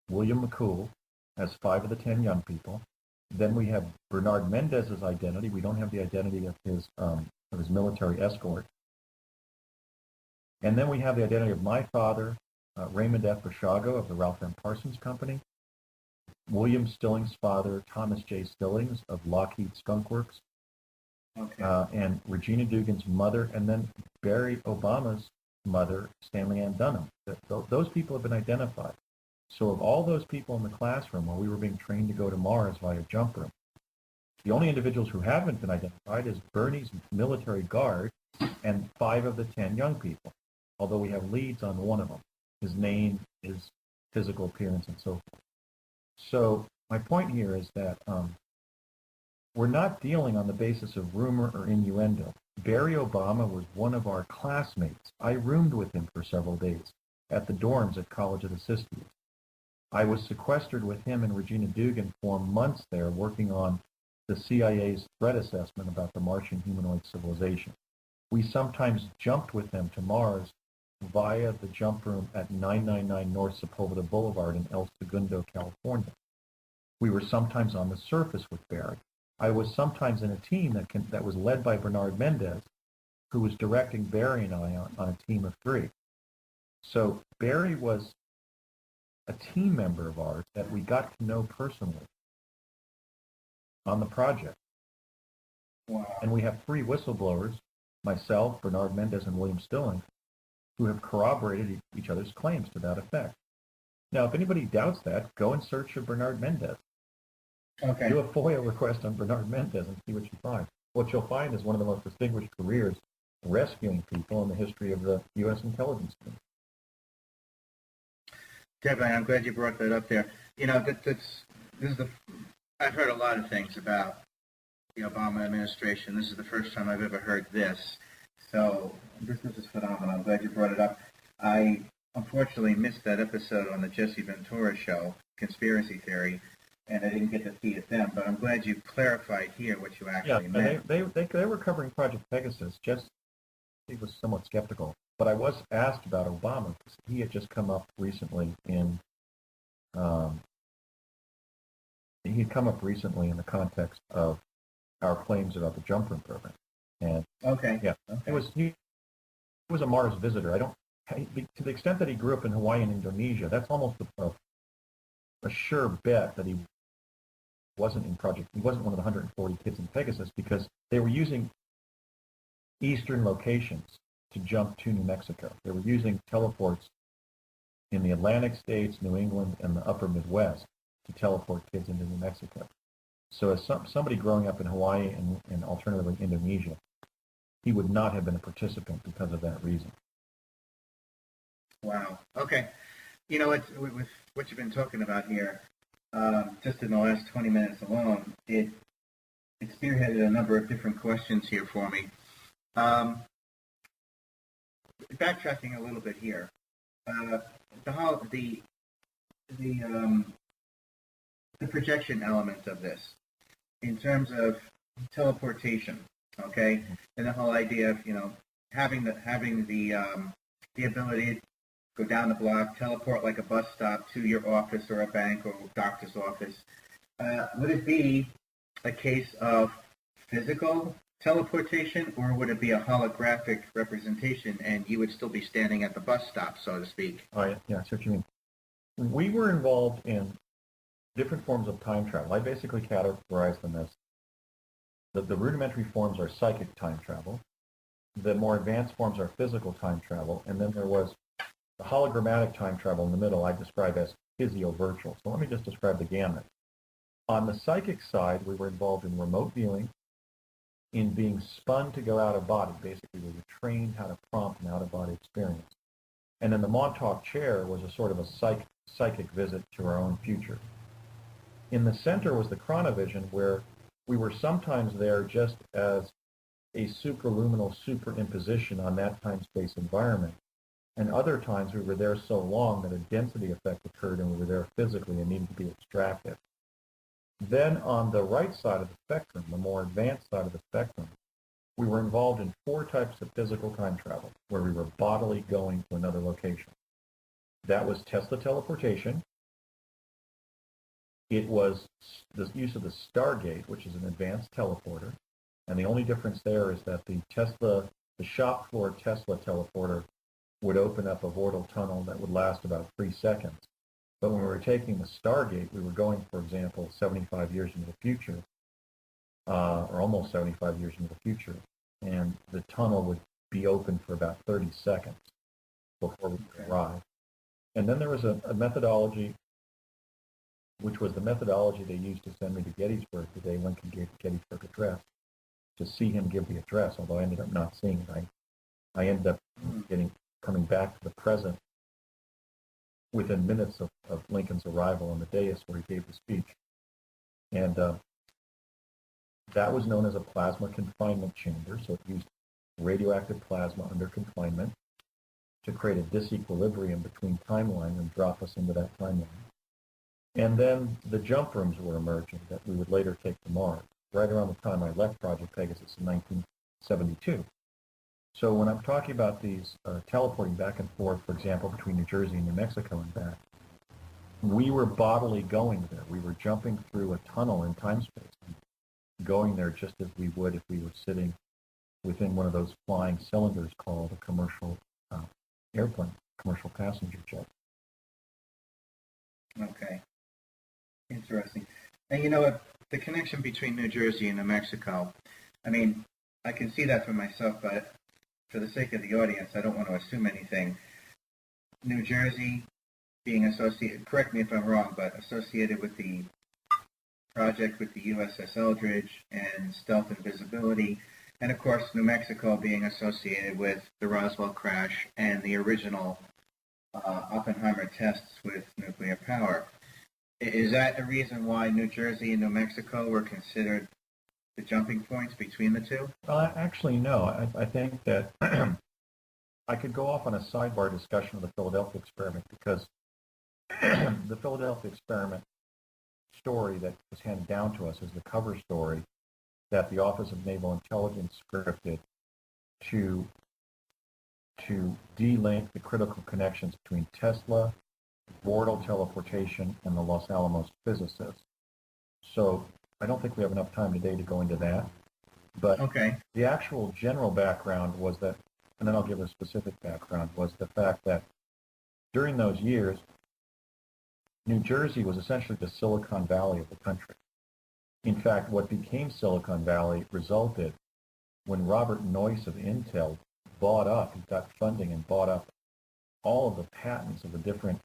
Speaker 2: William McCool as 5 of the 10 young people. Then we have Bernard Mendez's identity. We don't have the identity of his military escort. And then we have the identity of my father, Raymond F. Basiago of the Ralph M. Parsons Company, William Stillings' father, Thomas J. Stillings of Lockheed Skunk Works,
Speaker 1: okay.
Speaker 2: And Regina Dugan's mother, and then Barry Obama's mother, Stanley Ann Dunham. Those people have been identified. So of all those people in the classroom while we were being trained to go to Mars via jump room, the only individuals who haven't been identified is Bernie's military guard and 5 of the 10 young people, although we have leads on one of them, his name, his physical appearance, and so forth. So my point here is that we're not dealing on the basis of rumor or innuendo. Barry Obama was one of our classmates. I roomed with him for several days at the dorms at College of the Siskiyous. I was sequestered with him and Regina Dugan for months there working on the CIA's threat assessment about the Martian humanoid civilization. We sometimes jumped with them to Mars via the jump room at 999 North Sepulveda Boulevard in El Segundo, California. We were sometimes on the surface with Barry. I was sometimes in a team that was led by Bernard Mendez, who was directing Barry and I on a team of 3. So Barry was a team member of ours that we got to know personally. on the project.
Speaker 1: Wow.
Speaker 2: And we have 3 whistleblowers, myself, Bernard Mendez, and William Stilling, who have corroborated each other's claims to that effect. Now, if anybody doubts that, go and search for Bernard Mendez.
Speaker 1: Okay.
Speaker 2: Do a FOIA request on Bernard Mendez and see what you find. What you'll find is one of the most distinguished careers rescuing people in the history of the U.S. intelligence community.
Speaker 1: Definitely, I'm glad you brought that up there. You know, I've heard a lot of things about the Obama administration. This is the first time I've ever heard this. So this is phenomenal. I'm glad you brought it up. I unfortunately missed that episode on the Jesse Ventura show, Conspiracy Theory, and I didn't get to see it then. But I'm glad you clarified here what you actually meant.
Speaker 2: They were covering Project Pegasus. Jesse was somewhat skeptical. But I was asked about Obama because he had just come up recently in the context of our claims about the jump room program. And it was a Mars visitor. To the extent that he grew up in Hawaii and Indonesia, that's almost a sure bet that he wasn't He wasn't one of the 140 kids in Pegasus, because they were using eastern locations to jump to New Mexico. They were using teleports in the Atlantic states, New England, and the upper Midwest to teleport kids into New Mexico. So as somebody growing up in Hawaii and alternatively Indonesia, he would not have been a participant because of that reason.
Speaker 1: Wow. Okay. You know, with what you've been talking about here, just in the last 20 minutes alone, it spearheaded a number of different questions here for me. Backtracking a little bit here, the projection element of this, in terms of teleportation, okay, and the whole idea of having the ability to go down the block, teleport like a bus stop to your office or a bank or doctor's office. Would it be a case of physical teleportation, or would it be a holographic representation and you would still be standing at the bus stop, so to speak?
Speaker 2: Oh, yeah, I see what you mean. We were involved in different forms of time travel. I basically categorize them as the rudimentary forms are psychic time travel, the more advanced forms are physical time travel, and then there was the hologrammatic time travel in the middle I describe as physio-virtual. So let me just describe the gamut. On the psychic side, we were involved in remote viewing, in being spun to go out of body. Basically, we were trained how to prompt an out-of-body experience. And then the Montauk chair was a sort of a psychic visit to our own future. In the center was the chronovision, where we were sometimes there just as a supraluminal superimposition on that time-space environment. And other times we were there so long that a density effect occurred and we were there physically and needed to be extracted. Then on the right side of the spectrum, the more advanced side of the spectrum, we were involved in 4 types of physical time travel, where we were bodily going to another location. That was Tesla teleportation. It was the use of the Stargate, which is an advanced teleporter. And the only difference there is that the shop floor Tesla teleporter would open up a vortal tunnel that would last about 3 seconds. But when we were taking the Stargate, we were going, for example, 75 years into the future, or almost 75 years into the future, and the tunnel would be open for about 30 seconds before we could arrive. And then there was a methodology, which was the methodology they used to send me to Gettysburg the day Lincoln gave the Gettysburg Address, to see him give the address, although I ended up not seeing it. I ended up coming back to the present within minutes of Lincoln's arrival on the dais where he gave the speech. And that was known as a plasma confinement chamber, so it used radioactive plasma under confinement to create a disequilibrium between timelines and drop us into that timeline. And then the jump rooms were emerging that we would later take to Mars, right around the time I left Project Pegasus in 1972. So when I'm talking about these teleporting back and forth, for example, between New Jersey and New Mexico and back, we were bodily going there. We were jumping through a tunnel in time-space, going there just as we would if we were sitting within one of those flying cylinders called a commercial airplane, commercial passenger jet.
Speaker 1: Okay. Interesting. And you know what, the connection between New Jersey and New Mexico. I mean, I can see that for myself, but for the sake of the audience, I don't want to assume anything. New Jersey being associated, correct me if I'm wrong, but associated with the project with the USS Eldridge and stealth and visibility, and of course New Mexico being associated with the Roswell crash and the original Oppenheimer tests with nuclear power. Is that a reason why New Jersey and New Mexico were considered the jumping points between the two?
Speaker 2: Well, actually, no. I think that I could go off on a sidebar discussion of the Philadelphia experiment because the Philadelphia experiment story that was handed down to us is the cover story that the Office of Naval Intelligence scripted to de-link the critical connections between Tesla, Bortle teleportation, and the Los Alamos physicists. So I don't think we have enough time today to go into that. But
Speaker 1: okay.
Speaker 2: The actual general background was that, and then I'll give a specific background, was the fact that during those years, New Jersey was essentially the Silicon Valley of the country. In fact, what became Silicon Valley resulted when Robert Noyce of Intel he got funding and bought up all of the patents of the different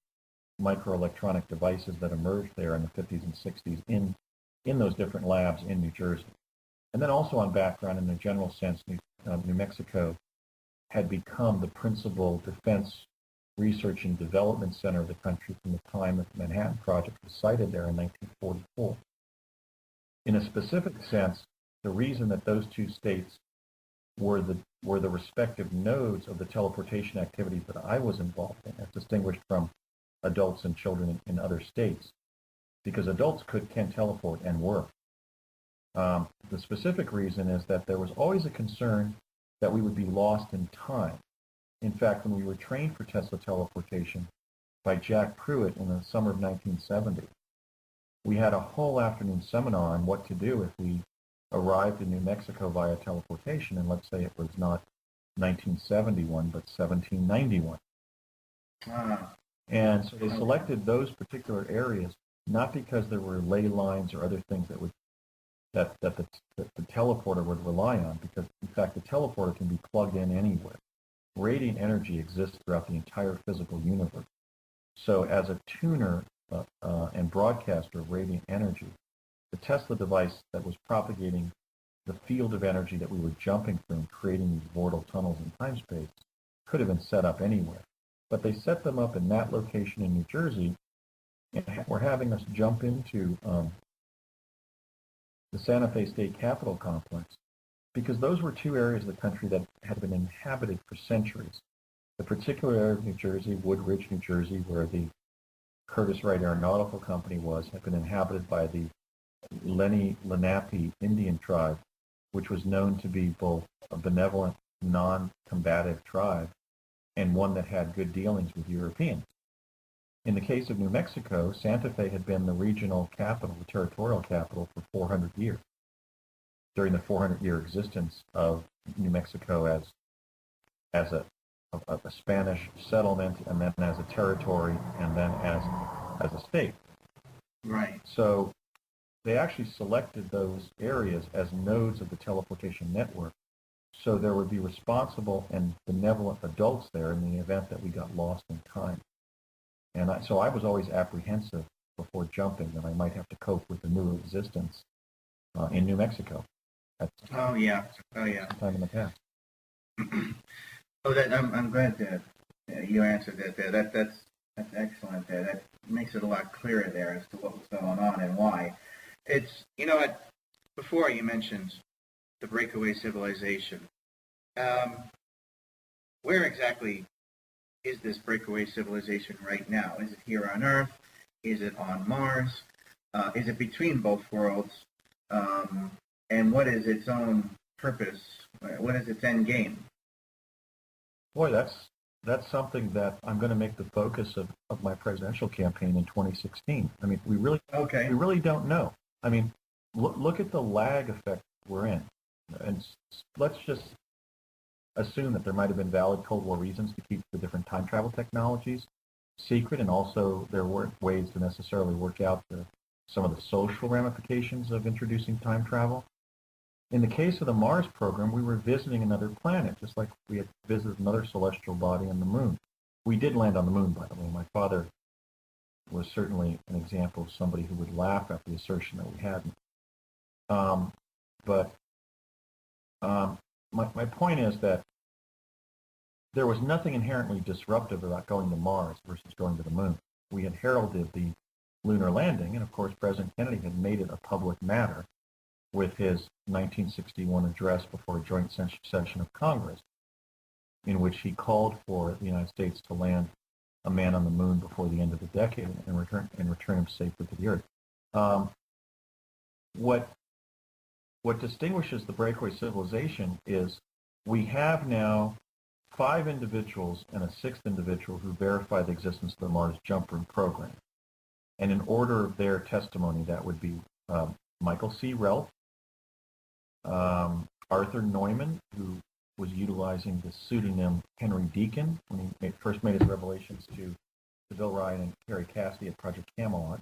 Speaker 2: microelectronic devices that emerged there in the 50s and 60s in those different labs in New Jersey. And then also on background, in a general sense, New Mexico had become the principal defense research and development center of the country from the time that the Manhattan Project was sited there in 1944. In a specific sense, the reason that those two states were the respective nodes of the teleportation activities that I was involved in, as distinguished from adults and children in other states, because adults can teleport and work. The specific reason is that there was always a concern that we would be lost in time. In fact, when we were trained for Tesla teleportation by Jack Pruitt in the summer of 1970, we had a whole afternoon seminar on what to do if we arrived in New Mexico via teleportation, and let's say it was not 1971, but 1791. And so they selected those particular areas, not because there were ley lines or other things that the teleporter would rely on, because in fact the teleporter can be plugged in anywhere. Radiant energy exists throughout the entire physical universe. So as a tuner and broadcaster of radiant energy, the Tesla device that was propagating the field of energy that we were jumping through and creating these vortal tunnels in time-space could have been set up anywhere. But they set them up in that location in New Jersey, and were having us jump into the Santa Fe State Capitol Complex, because those were two areas of the country that had been inhabited for centuries. The particular area of New Jersey, Woodridge, New Jersey, where the Curtiss-Wright Aeronautical Company was, had been inhabited by the Lenni Lenape Indian tribe, which was known to be both a benevolent, non-combative tribe and one that had good dealings with Europeans. In the case of New Mexico, Santa Fe had been the regional capital, the territorial capital, for 400 years, during the 400-year existence of New Mexico as a Spanish settlement, and then as a territory, and then as a state.
Speaker 1: Right.
Speaker 2: So they actually selected those areas as nodes of the teleportation network, so there would be responsible and benevolent adults there in the event that we got lost in time. And so I was always apprehensive before jumping that I might have to cope with the new existence in New Mexico.
Speaker 1: Oh yeah.
Speaker 2: Sometime in the past.
Speaker 1: I'm glad that you answered that there. That's excellent there. That makes it a lot clearer there as to what was going on and why. It's, before you mentioned the breakaway civilization. Where exactly is this breakaway civilization right now? Is it here on Earth? Is it on Mars? Is it between both worlds? And what is its own purpose? What is its end game?
Speaker 2: Boy, that's something that I'm going to make the focus of my presidential campaign in 2016. I mean, we really don't know. I mean, look at the lag effect we're in. And let's just assume that there might have been valid Cold War reasons to keep the different time travel technologies secret, and also there weren't ways to necessarily work out the some of the social ramifications of introducing time travel. In the case of the Mars program, we were visiting another planet, just like we had visited another celestial body on the moon. We did land on the moon, by the way. My father was certainly an example of somebody who would laugh at the assertion that we hadn't. My point is that there was nothing inherently disruptive about going to Mars versus going to the moon. We had heralded the lunar landing, and of course President Kennedy had made it a public matter with his 1961 address before a joint session of Congress, in which he called for the United States to land a man on the moon before the end of the decade and return him safely to the Earth. What distinguishes the breakaway civilization is we have now 5 individuals and a 6th individual who verify the existence of the Mars jump room program. And in order of their testimony, that would be Michael C. Relf, Arthur Neumann, who was utilizing the pseudonym Henry Deacon when he first made his revelations to Bill Ryan and Terry Cassidy at Project Camelot.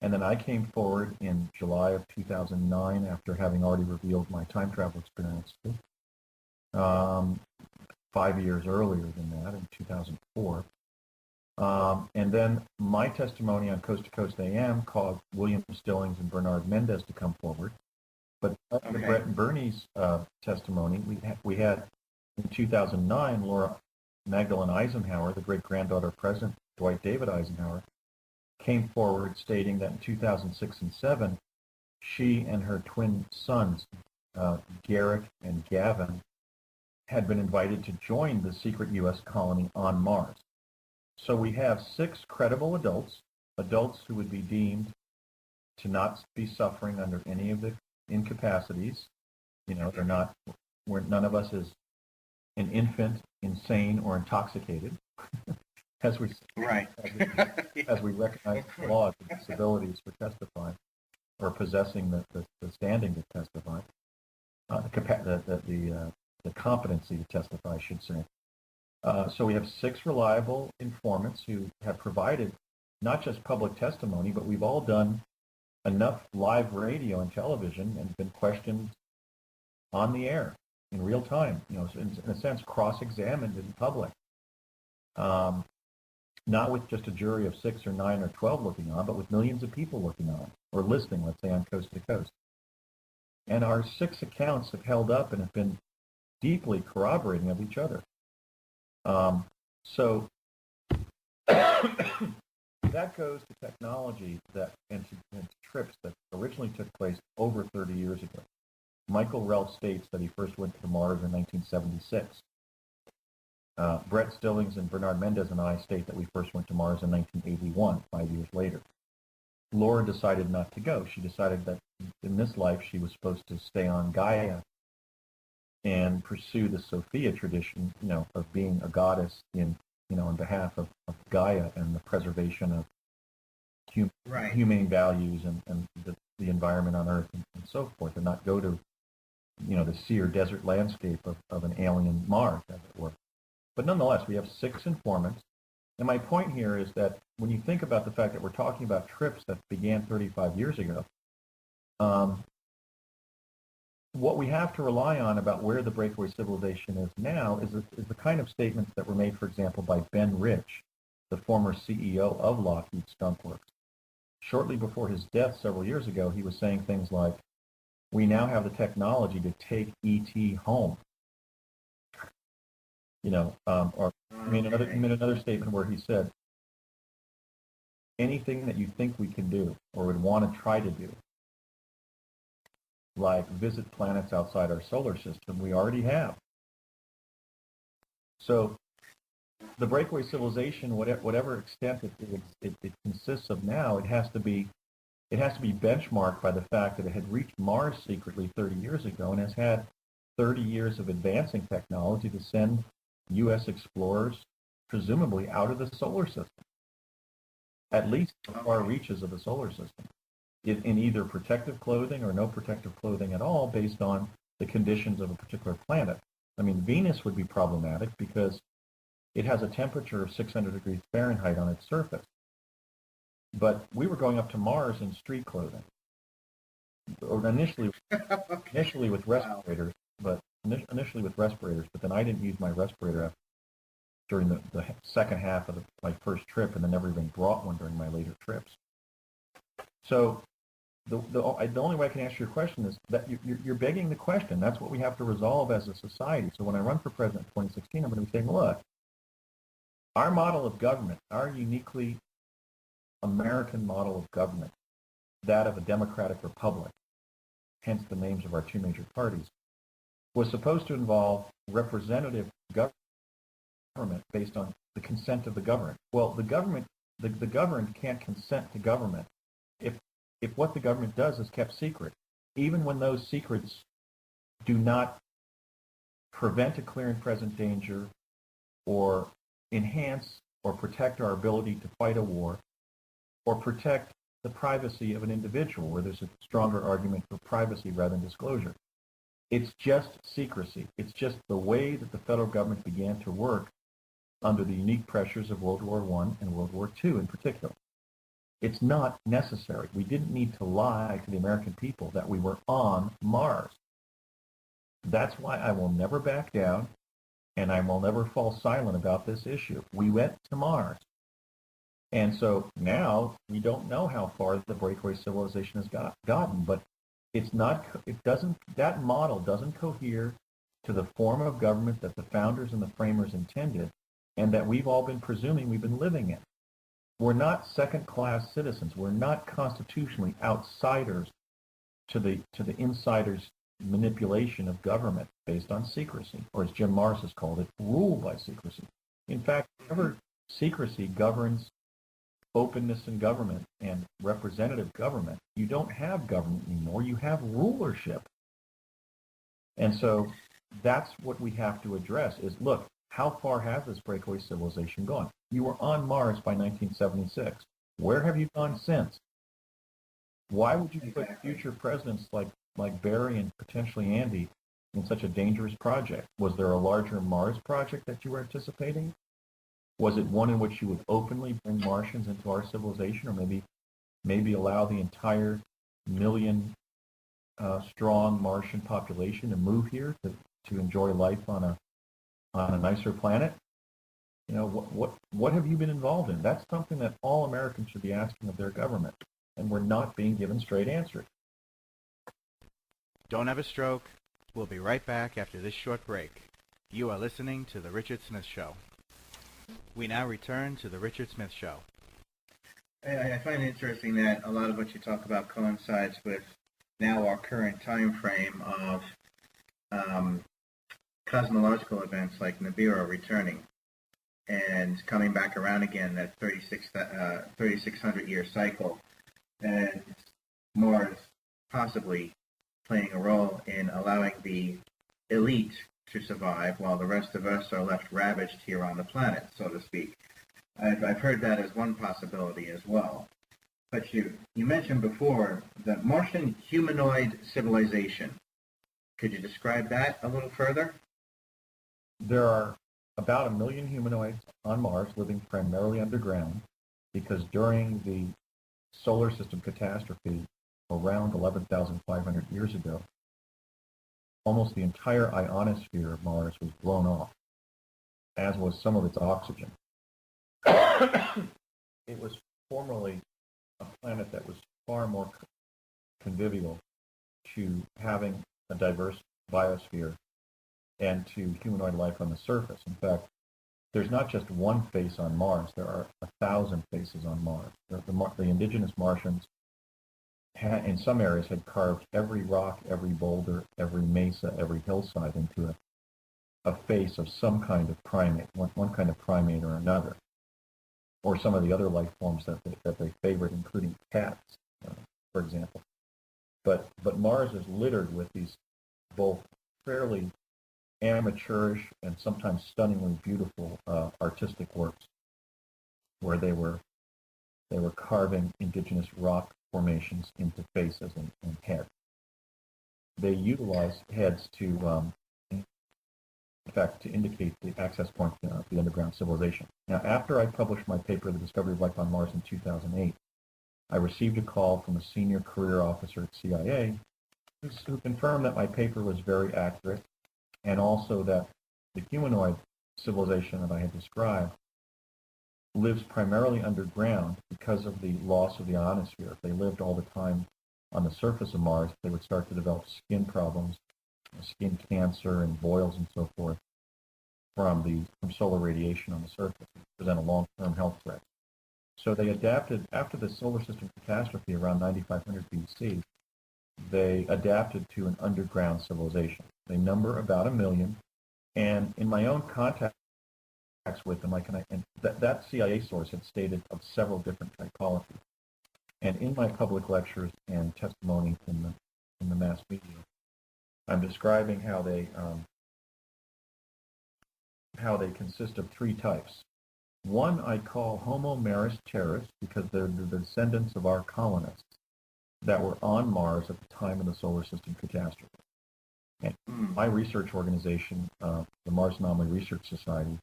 Speaker 2: And then I came forward in July of 2009 after having already revealed my time travel experience. 5 years earlier than that, in 2004. And then my testimony on Coast to Coast AM caused William Stillings and Bernard Mendez to come forward. But the Brett and Bernie's testimony, we had in 2009, Laura Magdalene Eisenhower, the great-granddaughter of President Dwight David Eisenhower, came forward stating that in 2006 and 2007, she and her twin sons, Garrick and Gavin, had been invited to join the secret U.S. colony on Mars. So we have 6 credible adults who would be deemed to not be suffering under any of the incapacities. You know, none of us is an infant, insane, or intoxicated, as we recognize the laws of disabilities for testifying or possessing the standing to testify, the competency to testify, I should say. So we have 6 reliable informants who have provided not just public testimony, but we've all done enough live radio and television and been questioned on the air in real time, you know, in a sense, cross-examined in public. Not with just a jury of 6 or 9 or 12 looking on, but with millions of people looking on or listening, let's say, on Coast to Coast. And our 6 accounts have held up and have been deeply corroborating of each other. So that goes to technology and to trips that originally took place over 30 years ago. Michael Relf states that he first went to Mars in 1976. Brett Stillings and Bernard Mendez and I state that we first went to Mars in 1981, 5 years later. Laura decided not to go. She decided that in this life she was supposed to stay on Gaia and pursue the Sophia tradition, you know, of being a goddess on behalf of Gaia and the preservation of humane values and the environment on Earth and so forth, and not go to, you know, the sea or desert landscape of an alien Mars, as it were. But nonetheless, we have 6 informants. And my point here is that when you think about the fact that we're talking about trips that began 35 years ago, what we have to rely on about where the breakaway civilization is now is the kind of statements that were made, for example, by Ben Rich, the former CEO of Lockheed Skunk Works. Shortly before his death several years ago, he was saying things like, "We now have the technology to take ET home." You know, or I mean, another statement where he said, "Anything that you think we can do or would want to try to do, like visit planets outside our solar system, we already have." So the breakaway civilization, whatever extent it consists of now, it has to be benchmarked by the fact that it had reached Mars secretly 30 years ago and has had 30 years of advancing technology to send U.S. explorers presumably out of the solar system, at least the far reaches of the solar system, in either protective clothing or no protective clothing at all, based on the conditions of a particular planet. I mean, Venus would be problematic because it has a temperature of 600 degrees Fahrenheit on its surface. But we were going up to Mars in street clothing, or initially with respirators, but then I didn't use my respirator during the second half of my first trip, and then never even brought one during my later trips. So the only way I can answer your question is that you're begging the question. That's what we have to resolve as a society. So when I run for president in 2016, I'm going to be saying, look, our model of government, our uniquely American model of government, that of a democratic republic, hence the names of our two major parties, was supposed to involve representative government based on the consent of the governed. Well, the governed can't consent to government if what the government does is kept secret, even when those secrets do not prevent a clear and present danger or enhance or protect our ability to fight a war or protect the privacy of an individual, where there's a stronger argument for privacy rather than disclosure. It's just secrecy. It's just the way that the federal government began to work under the unique pressures of World War I and World War II in particular. It's not necessary. We didn't need to lie to the American people that we were on Mars. That's why I will never back down, and I will never fall silent about this issue. We went to Mars. And so now we don't know how far the breakaway civilization has gotten, but that model doesn't cohere to the form of government that the founders and the framers intended, and that we've all been presuming we've been living in. We're not second-class citizens. We're not constitutionally outsiders to the insiders' manipulation of government based on secrecy, or as Jim Marrs has called it, rule by secrecy. In fact, whenever secrecy governs openness in government and representative government, you don't have government anymore. You have rulership. And so that's what we have to address is, look, how far has this breakaway civilization gone? You were on Mars by 1976. Where have you gone since? Why would you put future presidents like Barry and potentially Andy in such a dangerous project? Was there a larger Mars project that you were anticipating? Was it one in which you would openly bring Martians into our civilization, or maybe allow the entire million strong Martian population to move here to enjoy life on a nicer planet? You know, what have you been involved in? That's something that all Americans should be asking of their government, and we're not being given straight answers.
Speaker 3: Don't have a stroke. We'll be right back after this short break. You are listening to The Richard Smith Show. We now return to The Richard Smith Show.
Speaker 1: I find it interesting that a lot of what you talk about coincides with now our current time frame of cosmological events like Nibiru returning and coming back around again, that 3,600-year cycle, and Mars possibly playing a role in allowing the elite to survive while the rest of us are left ravaged here on the planet, so to speak. I've heard that as one possibility as well. But you mentioned before the Martian humanoid civilization. Could you describe that a little further?
Speaker 2: There are about 1 million humanoids on Mars living primarily underground, because during the solar system catastrophe around 11,500 years ago, almost the entire ionosphere of Mars was blown off, as was some of its oxygen. It was formerly a planet that was far more convivial to having a diverse biosphere and to humanoid life on the surface. In fact, there's not just one face on Mars. There are 1,000 faces on Mars. The indigenous Martians in some areas had carved every rock, every boulder, every mesa, every hillside into a face of some kind of primate, one kind of primate or another, or some of the other life forms that they favored, including cats, for example. But Mars is littered with these both fairly amateurish and sometimes stunningly beautiful artistic works, where they were carving indigenous rock formations into faces and heads. They utilized heads to, in fact, to indicate the access point to the underground civilization. Now, after I published my paper, The Discovery of Life on Mars, in 2008, I received a call from a senior career officer at CIA who confirmed that my paper was very accurate, and also that the humanoid civilization that I had described lives primarily underground because of the loss of the ionosphere. If they lived all the time on the surface of Mars, they would start to develop skin problems, skin cancer and boils and so forth from solar radiation on the surface, and present a long-term health threat. So they adapted, after the solar system catastrophe around 9500 BC, they adapted to an underground civilization. They number about 1 million, and in my own contacts with them, that CIA source had stated of several different typologies. And in my public lectures and testimony in the mass media, I'm describing how they consist of 3 types. One I call Homo maris terris because they're the descendants of our colonists that were on Mars at the time of the solar system catastrophe. And my research organization, the Mars Anomaly Research Society,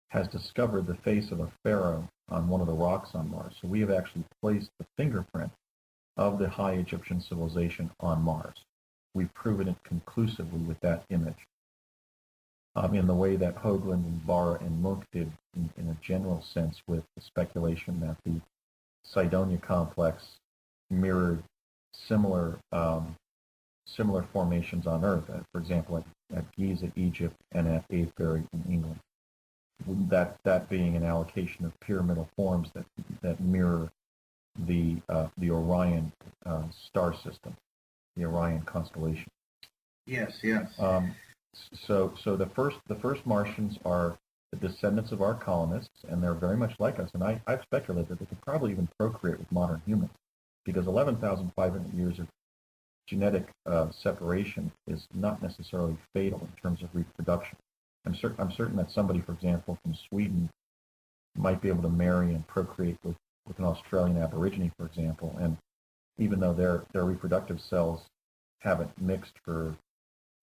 Speaker 2: has discovered the face of a pharaoh on one of the rocks on Mars. So we have actually placed the fingerprint of the high Egyptian civilization on Mars. We've proven it conclusively with that image. In the way that Hoagland and Barra and Mook did in a general sense with the speculation that the Cydonia complex mirrored similar formations on Earth, for example, at Giza, Egypt, and at Avebury in England. That being an allocation of pyramidal forms that mirror the Orion star system, the Orion constellation.
Speaker 1: Yes.
Speaker 2: So the first Martians are the descendants of our colonists, and they're very much like us. And I've speculated that they could probably even procreate with modern humans, because 11,500 years of genetic separation is not necessarily fatal in terms of reproduction. I'm certain that somebody, for example, from Sweden might be able to marry and procreate with an Australian Aborigine, for example, and even though their reproductive cells haven't mixed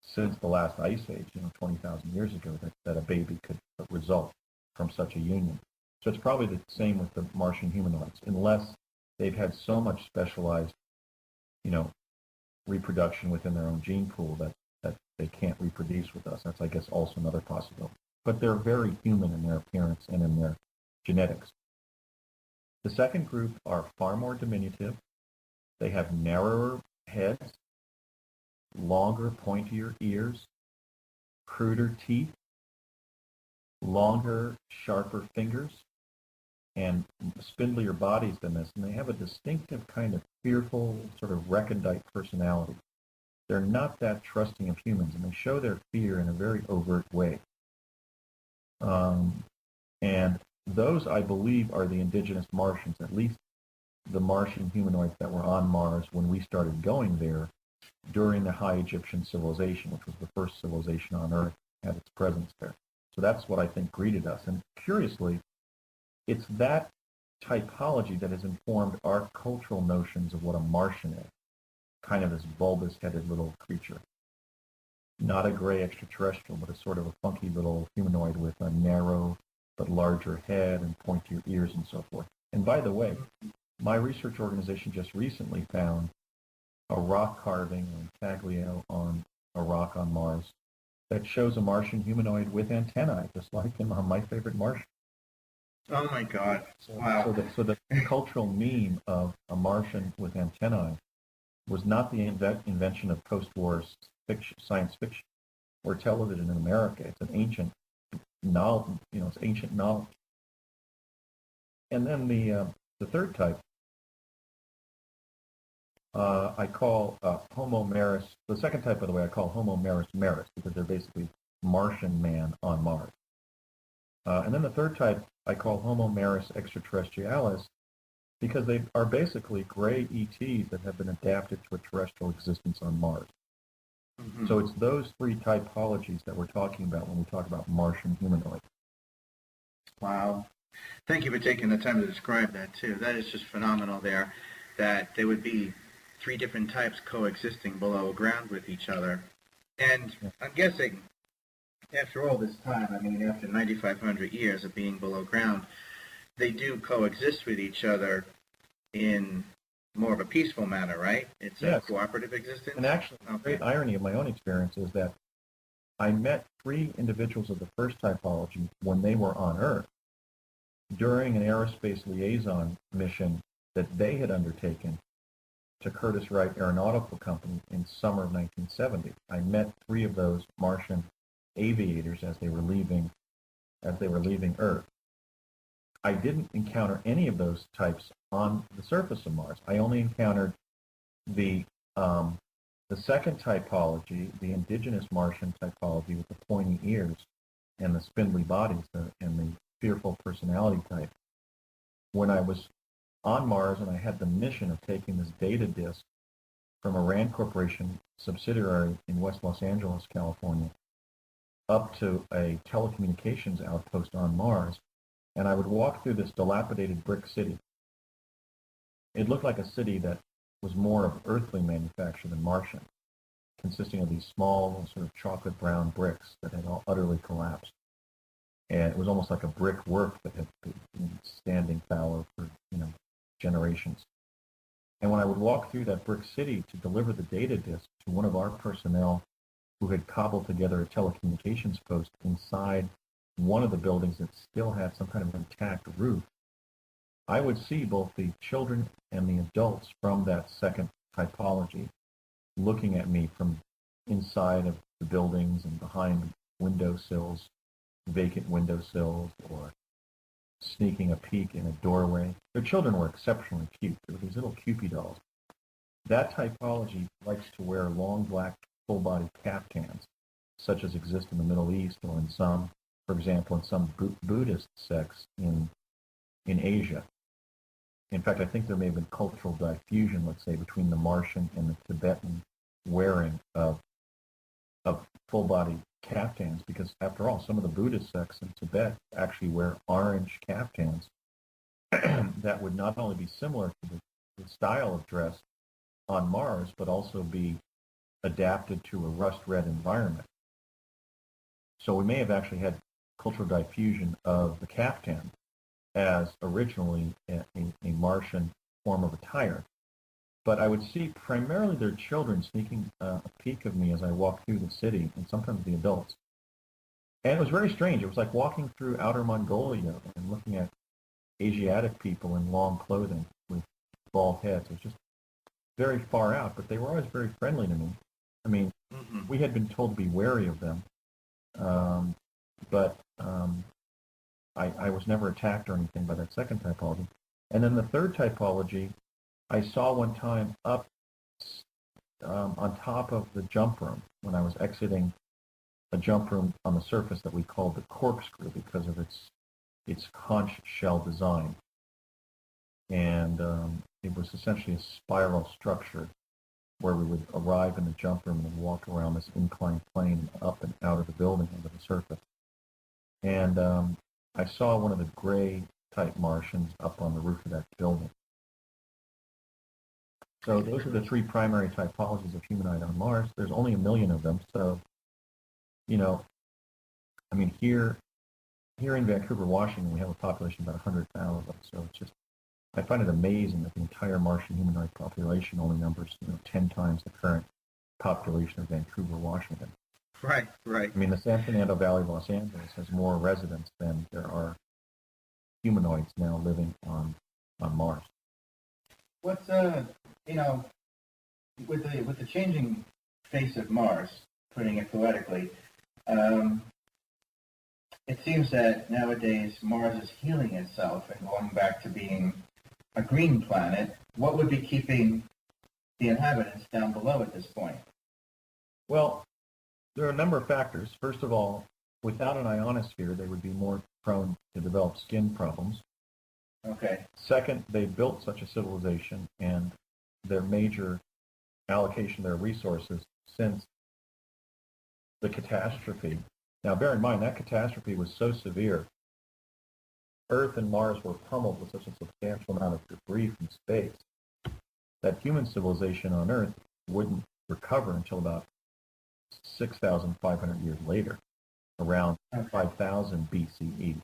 Speaker 2: since the last ice age, 20,000 years ago, that a baby could result from such a union. So it's probably the same with the Martian humanoids, unless they've had so much specialized, reproduction within their own gene pool that they can't reproduce with us. That's, I guess, also another possibility. But they're very human in their appearance and in their genetics. The second group are far more diminutive. They have narrower heads, longer, pointier ears, cruder teeth, longer, sharper fingers, and spindlier bodies than this. And they have a distinctive kind of fearful, sort of recondite personality. They're not that trusting of humans, and they show their fear in a very overt way. And those, I believe, are the indigenous Martians, at least the Martian humanoids that were on Mars when we started going there during the High Egyptian civilization, which was the first civilization on Earth had its presence there. So that's what I think greeted us. And curiously, it's that typology that has informed our cultural notions of what a Martian is, kind of this bulbous-headed little creature. Not a gray extraterrestrial, but a sort of a funky little humanoid with a narrow but larger head and pointier ears and so forth. And by the way, my research organization just recently found a rock carving or intaglio on a rock on Mars that shows a Martian humanoid with antennae, just like him on My Favorite Martian.
Speaker 1: Oh my God! Wow.
Speaker 2: So the cultural meme of a Martian with antennae was not the invention of post-war science fiction or television in America. It's an ancient knowledge. It's ancient knowledge. And then the third type I call Homo maris. The second type, by the way, I call Homo maris maris because they're basically Martian man on Mars. And then the third type I call Homo maris extraterrestrialis because they are basically gray ETs that have been adapted to a terrestrial existence on Mars. Mm-hmm. So it's those 3 typologies that we're talking about when we talk about Martian humanoids.
Speaker 1: Wow. Thank you for taking the time to describe that, too. That is just phenomenal there, that there would be 3 different types coexisting below ground with each other. And I'm guessing, after all this time, after 9,500 years of being below ground, they do coexist with each other in more of a peaceful manner, right? It's a
Speaker 2: Yes.
Speaker 1: cooperative existence.
Speaker 2: And actually, the
Speaker 1: Okay.
Speaker 2: great irony of my own experience is that I met 3 individuals of the first typology when they were on Earth during an aerospace liaison mission that they had undertaken to Curtiss-Wright Aeronautical Company in summer of 1970. I met 3 of those Martian aviators as they were leaving Earth. I didn't encounter any of those types on the surface of Mars. I only encountered the second typology, the indigenous Martian typology with the pointy ears and the spindly bodies and the fearful personality type. When I was on Mars and I had the mission of taking this data disk from a RAND Corporation subsidiary in West Los Angeles, California, up to a telecommunications outpost on Mars, and I would walk through this dilapidated brick city. It looked like a city that was more of earthly manufacture than Martian, consisting of these small sort of chocolate brown bricks that had all utterly collapsed. And it was almost like a brick work that had been standing fallow for, generations. And when I would walk through that brick city to deliver the data disk to one of our personnel who had cobbled together a telecommunications post inside one of the buildings that still had some kind of intact roof, I would see both the children and the adults from that second typology looking at me from inside of the buildings and behind windowsills, vacant windowsills, or sneaking a peek in a doorway. Their children were exceptionally cute. They were these little Cupid dolls. That typology likes to wear long black full-body caftans, such as exist in the Middle East or in some, for example, in some Buddhist sects in Asia. In fact, I think there may have been cultural diffusion, let's say, between the Martian and the Tibetan wearing of full-body caftans, because after all, some of the Buddhist sects in Tibet actually wear orange caftans that would not only be similar to the style of dress on Mars, but also be adapted to a rust-red environment. So we may have actually had cultural diffusion of the caftan as originally a Martian form of attire. But I would see primarily their children sneaking a peek of me as I walked through the city, and sometimes the adults. And it was very strange. It was like walking through outer Mongolia and looking at Asiatic people in long clothing with bald heads. It was just very far out, but they were always very friendly to me. I mean, we had been told to be wary of them, but I was never attacked or anything by that second typology. And then the third typology, I saw one time up on top of the jump room when I was exiting a jump room on the surface that we called the corkscrew because of its conch shell design. And it was essentially a spiral structure where we would arrive in the jump room and walk around this inclined plane up and out of the building into the surface. And I saw one of the gray type Martians up on the roof of that building. So those are the 3 primary typologies of humanoid on Mars. There's only 1 million of them. So, I mean, here in Vancouver, Washington, we have a population of about 100,000. So it's just, I find it amazing that the entire Martian humanoid population only numbers, 10 times the current population of Vancouver, Washington.
Speaker 1: Right.
Speaker 2: I mean, the San Fernando Valley of Los Angeles has more residents than there are humanoids now living on Mars.
Speaker 1: What's with the changing face of Mars, putting it poetically, it seems that nowadays Mars is healing itself and going back to being a green planet. What would be keeping the inhabitants down below at this point?
Speaker 2: Well, there are a number of factors. First of all, without an ionosphere, they would be more prone to develop skin problems.
Speaker 1: Okay.
Speaker 2: Second, they built such a civilization, and their major allocation of their resources since the catastrophe. Now, bear in mind, that catastrophe was so severe, Earth and Mars were pummeled with such a substantial amount of debris from space that human civilization on Earth wouldn't recover until about 6,500 years later, around 5,000 BCE,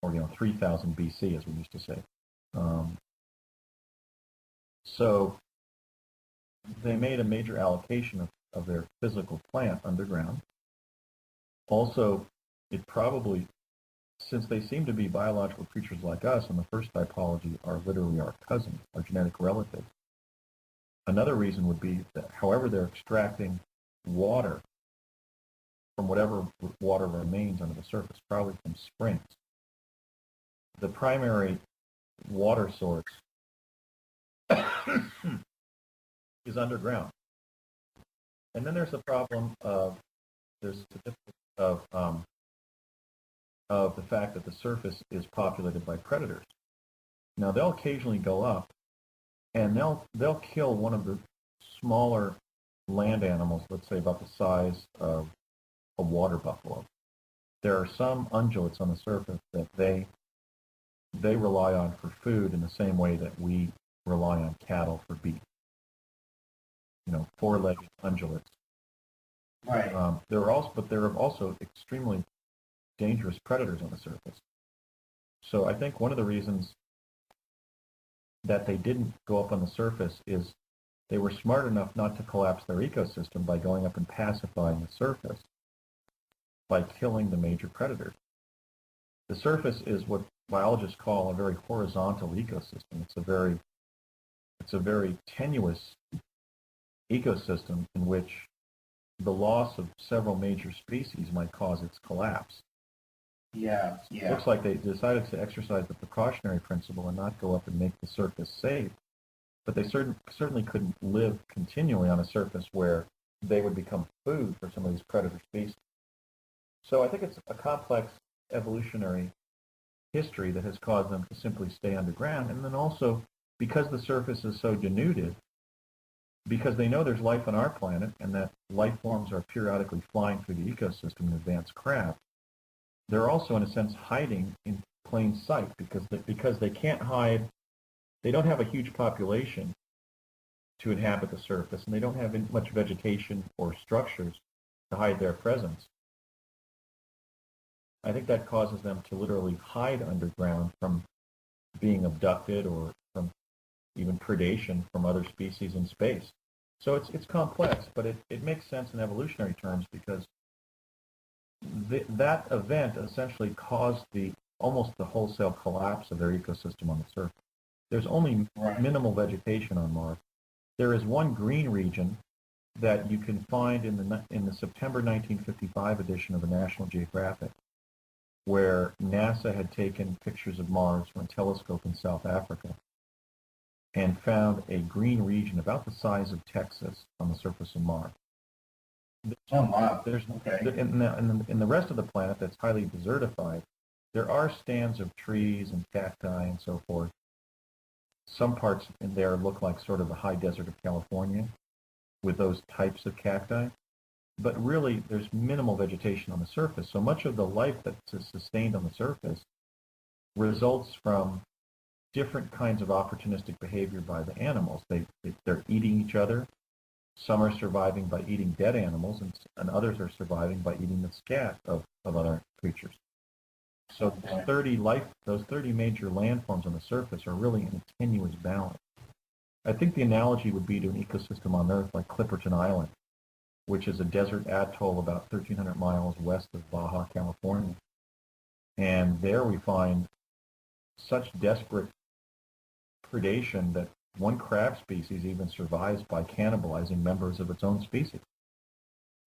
Speaker 2: or 3,000 BC, as we used to say. Um, so they made a major allocation of their physical plant underground. Also, it probably, since they seem to be biological creatures like us, and the first typology are literally our cousins, our genetic relatives, another reason would be that however they're extracting water from whatever water remains under the surface, probably from springs. The primary water source is underground. And then there's the problem of of the fact that the surface is populated by predators. Now they'll occasionally go up and they'll kill one of the smaller land animals, let's say about the size of a water buffalo. There are some ungulates on the surface that they rely on for food in the same way that we rely on cattle for beef. You know, four-legged ungulates.
Speaker 1: Right.
Speaker 2: There are also extremely dangerous predators on the surface. So I think one of the reasons that they didn't go up on the surface is they were smart enough not to collapse their ecosystem by going up and pacifying the surface by killing the major predators. The surface is what biologists call a very horizontal ecosystem. It's a very tenuous ecosystem in which the loss of several major species might cause its collapse.
Speaker 1: Yeah.
Speaker 2: It looks like they decided to exercise the precautionary principle and not go up and make the surface safe, but they certainly couldn't live continually on a surface where they would become food for some of these predator species. So I think it's a complex evolutionary history that has caused them to simply stay underground, and then also because the surface is so denuded, because they know there's life on our planet and that life forms are periodically flying through the ecosystem in advanced craft, they're also in a sense hiding in plain sight because they can't hide. They don't have a huge population to inhabit the surface, and they don't have much vegetation or structures to hide their presence. I think that causes them to literally hide underground from being abducted or from even predation from other species in space. So it's complex, but it makes sense in evolutionary terms because that event essentially caused almost the wholesale collapse of their ecosystem on the surface. There's only minimal vegetation on Mars. There is one green region that you can find in the September 1955 edition of the National Geographic, where NASA had taken pictures of Mars from a telescope in South Africa and found a green region about the size of Texas on the surface of Mars.
Speaker 1: Oh, wow.
Speaker 2: In the rest of the planet that's highly desertified, there are stands of trees and cacti and so forth. Some parts in there look like sort of the high desert of California with those types of cacti. But really, there's minimal vegetation on the surface. So much of the life that's sustained on the surface results from different kinds of opportunistic behavior by the animals. They're eating each other. Some are surviving by eating dead animals, and others are surviving by eating the scat of other creatures. So those 30 major landforms on the surface are really in a tenuous balance. I think the analogy would be to an ecosystem on Earth like Clipperton Island, which is a desert atoll about 1,300 miles west of Baja, California. And there we find such desperate predation that one crab species even survives by cannibalizing members of its own species.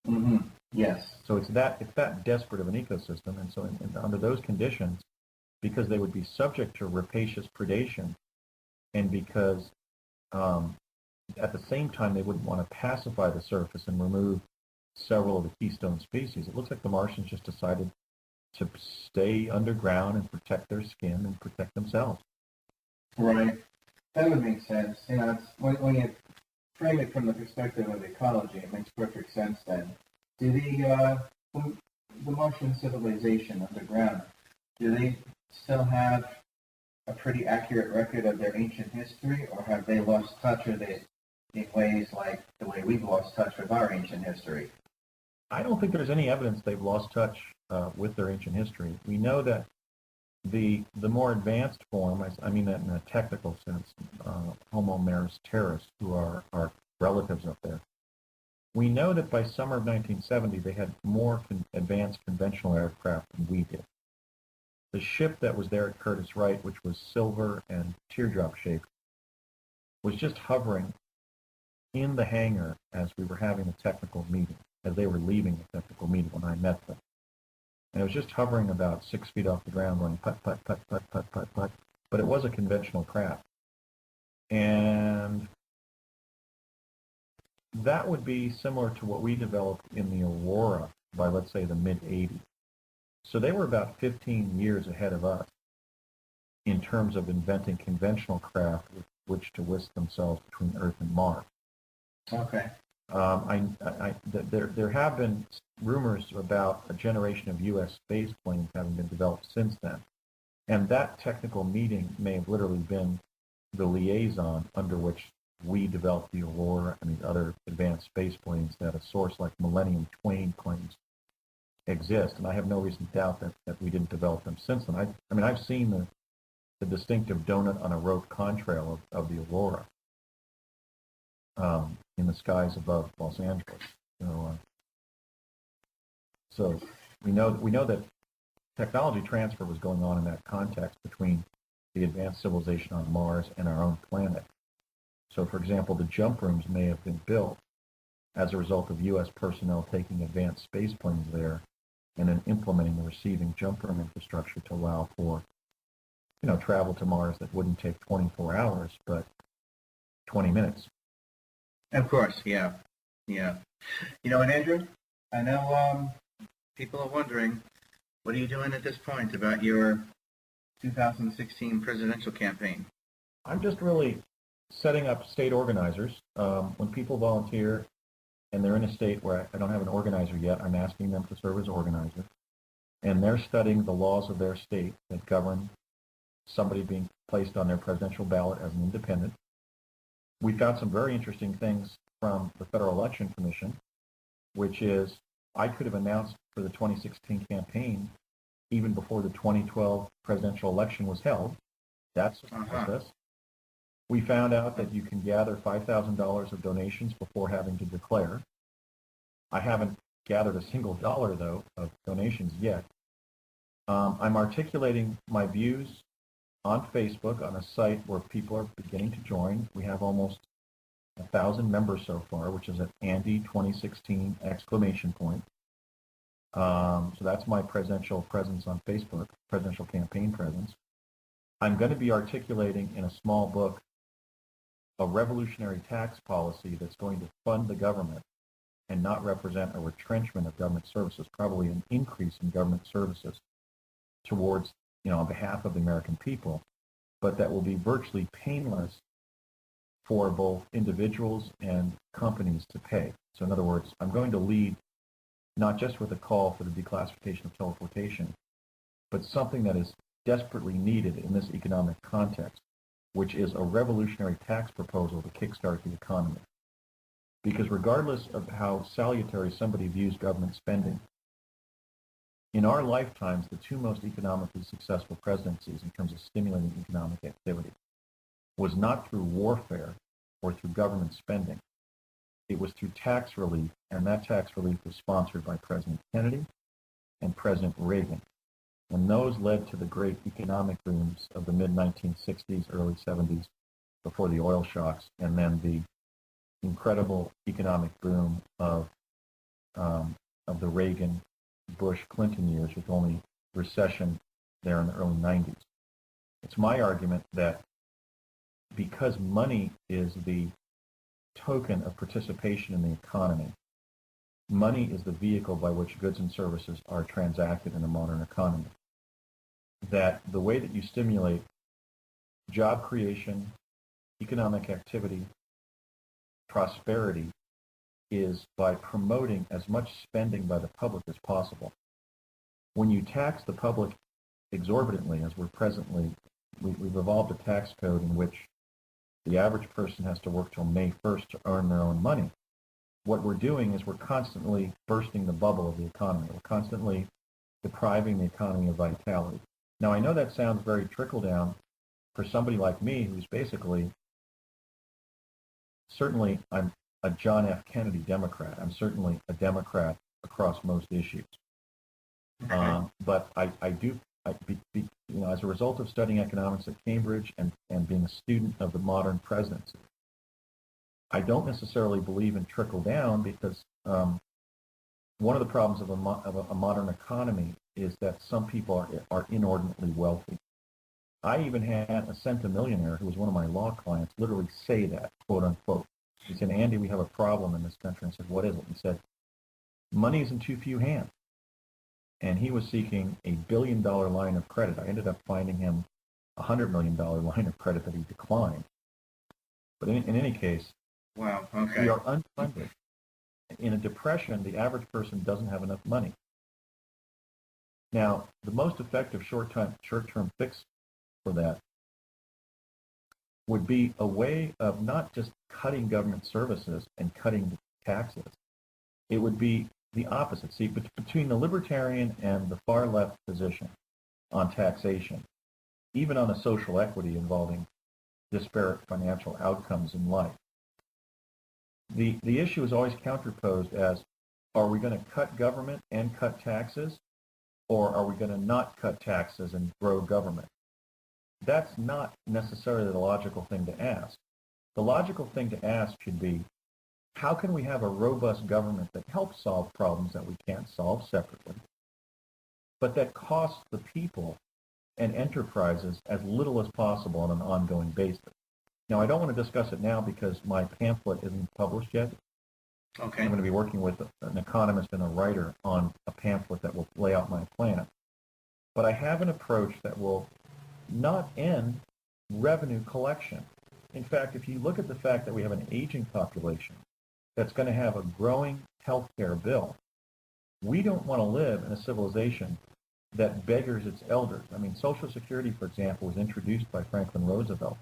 Speaker 1: Mm-hmm. Yes.
Speaker 2: So it's that desperate of an ecosystem, and so under those conditions, because they would be subject to rapacious predation, and because at the same time they wouldn't want to pacify the surface and remove several of the keystone species, it looks like the Martians just decided to stay underground and protect their skin and protect themselves.
Speaker 1: Right. That would make sense. You know, it's, when you frame it from the perspective of ecology, it makes perfect sense then. Do the Martian civilization underground, do they still have a pretty accurate record of their ancient history, or have they lost touch with it in ways like the way we've lost touch with our ancient history?
Speaker 2: I don't think there's any evidence they've lost touch with their ancient history. We know that The more advanced form, I mean that in a technical sense, Homo maris terris, who are our relatives up there, we know that by summer of 1970 they had more advanced conventional aircraft than we did. The ship that was there at Curtis Wright, which was silver and teardrop shaped, was just hovering in the hangar as we were having the technical meeting, as they were leaving the technical meeting when I met them. And it was just hovering about 6 feet off the ground going putt, putt, putt, putt, putt, putt, putt. But it was a conventional craft. And that would be similar to what we developed in the Aurora by, let's say, the mid-'80s. So they were about 15 years ahead of us in terms of inventing conventional craft with which to whisk themselves between Earth and Mars.
Speaker 1: Okay.
Speaker 2: There have been rumors about a generation of U.S. space planes having been developed since then. And that technical meeting may have literally been the liaison under which we developed the Aurora and these other advanced space planes that a source like Millennium Twain claims exist. And I have no reason to doubt that we didn't develop them since then. I mean, I've seen the distinctive donut on a rope contrail of the Aurora in the skies above Los Angeles. So we know that technology transfer was going on in that context between the advanced civilization on Mars and our own planet. So, for example, the jump rooms may have been built as a result of U.S. personnel taking advanced space planes there and then implementing the receiving jump room infrastructure to allow for, travel to Mars that wouldn't take 24 hours, but 20 minutes.
Speaker 1: Of course, yeah. And Andrew, I know people are wondering, what are you doing at this point about your 2016 presidential campaign?
Speaker 2: I'm just really setting up state organizers. When people volunteer and they're in a state where I don't have an organizer yet, I'm asking them to serve as organizer. And they're studying the laws of their state that govern somebody being placed on their presidential ballot as an independent. We found some very interesting things from the Federal Election Commission, which is I could have announced for the 2016 campaign even before the 2012 presidential election was held. That's a process. We found out that you can gather $5,000 of donations before having to declare. I haven't gathered a single dollar, though, of donations yet. I'm articulating my views on Facebook on a site where people are beginning to join. We have almost 1,000 members so far, which is at Andy 2016 ! So that's my presidential presence on Facebook, presidential campaign presence. I'm going to be articulating in a small book a revolutionary tax policy that's going to fund the government and not represent a retrenchment of government services, probably an increase in government services towards, on behalf of the American people, but that will be virtually painless for both individuals and companies to pay. So in other words, I'm going to lead not just with a call for the declassification of teleportation, but something that is desperately needed in this economic context, which is a revolutionary tax proposal to kickstart the economy. Because regardless of how salutary somebody views government spending, in our lifetimes, the two most economically successful presidencies in terms of stimulating economic activity was not through warfare or through government spending. It was through tax relief, and that tax relief was sponsored by President Kennedy and President Reagan. And those led to the great economic booms of the mid-1960s, early 70s, before the oil shocks, and then the incredible economic boom of the Reagan, Bush, Clinton years, with only recession there in the early 90s. It's my argument that because money is the token of participation in the economy, money is the vehicle by which goods and services are transacted in a modern economy, that the way that you stimulate job creation, economic activity, prosperity is by promoting as much spending by the public as possible. When you tax the public exorbitantly, as we're presently, we've evolved a tax code in which the average person has to work till May 1st to earn their own money. What we're doing is we're constantly bursting the bubble of the economy. We're constantly depriving the economy of vitality. Now, I know that sounds very trickle-down for somebody like me who's basically, certainly I'm a John F. Kennedy Democrat. I'm certainly a Democrat across most issues.
Speaker 1: Okay.
Speaker 2: But I do, as a result of studying economics at Cambridge and being a student of the modern presidency, I don't necessarily believe in trickle down because one of the problems of a modern economy is that some people are inordinately wealthy. I even had a centimillionaire who was one of my law clients literally say that, quote unquote. He said, Andy, we have a problem in this country. I said, what is it? He said, money is in too few hands. And he was seeking $1 billion line of credit. I ended up finding him a $100 million line of credit that he declined. But in any case,
Speaker 1: wow, okay.
Speaker 2: We are unfunded. In a depression, the average person doesn't have enough money. Now, the most effective short-term fix for that would be a way of not just cutting government services and cutting taxes. It would be the opposite. See, between the libertarian and the far left position on taxation, even on a social equity involving disparate financial outcomes in life, the issue is always counterposed as, are we going to cut government and cut taxes, or are we going to not cut taxes and grow government? That's not necessarily the logical thing to ask. The logical thing to ask should be, how can we have a robust government that helps solve problems that we can't solve separately, but that costs the people and enterprises as little as possible on an ongoing basis? Now, I don't want to discuss it now because my pamphlet isn't published yet.
Speaker 1: Okay.
Speaker 2: I'm going to be working with an economist and a writer on a pamphlet that will lay out my plan. But I have an approach that will not end revenue collection. In fact, if you look at the fact that we have an aging population that's going to have a growing healthcare bill, we don't want to live in a civilization that beggars its elders. I mean, Social Security, for example, was introduced by Franklin Roosevelt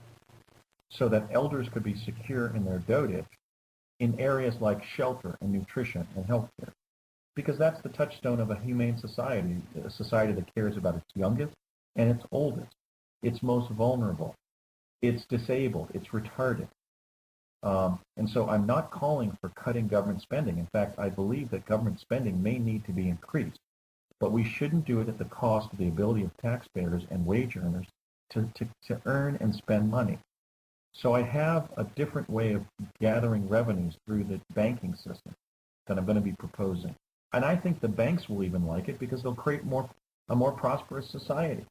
Speaker 2: so that elders could be secure in their dotage in areas like shelter and nutrition and healthcare, because that's the touchstone of a humane society, a society that cares about its youngest and its oldest, its most vulnerable, it's disabled, it's retarded. And so I'm not calling for cutting government spending. In fact, I believe that government spending may need to be increased, but we shouldn't do it at the cost of the ability of taxpayers and wage earners to earn and spend money. So I have a different way of gathering revenues through the banking system that I'm going to be proposing. And I think the banks will even like it because they'll create a more prosperous society.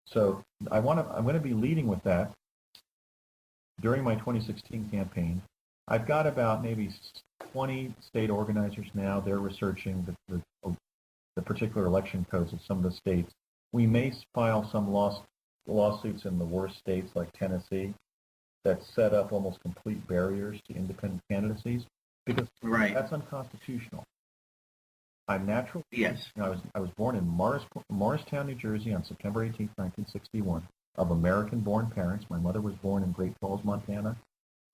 Speaker 2: So I'm going to be leading with that during my 2016 campaign. I've got about maybe 20 state organizers now. They're researching the particular election codes of some of the states. We may file some lawsuits in the worst states like Tennessee that set up almost complete barriers to independent candidacies, because that's unconstitutional. I'm natural.
Speaker 1: Yes.
Speaker 2: I was born in Morristown, New Jersey on September 18, 1961, of American-born parents. My mother was born in Great Falls, Montana.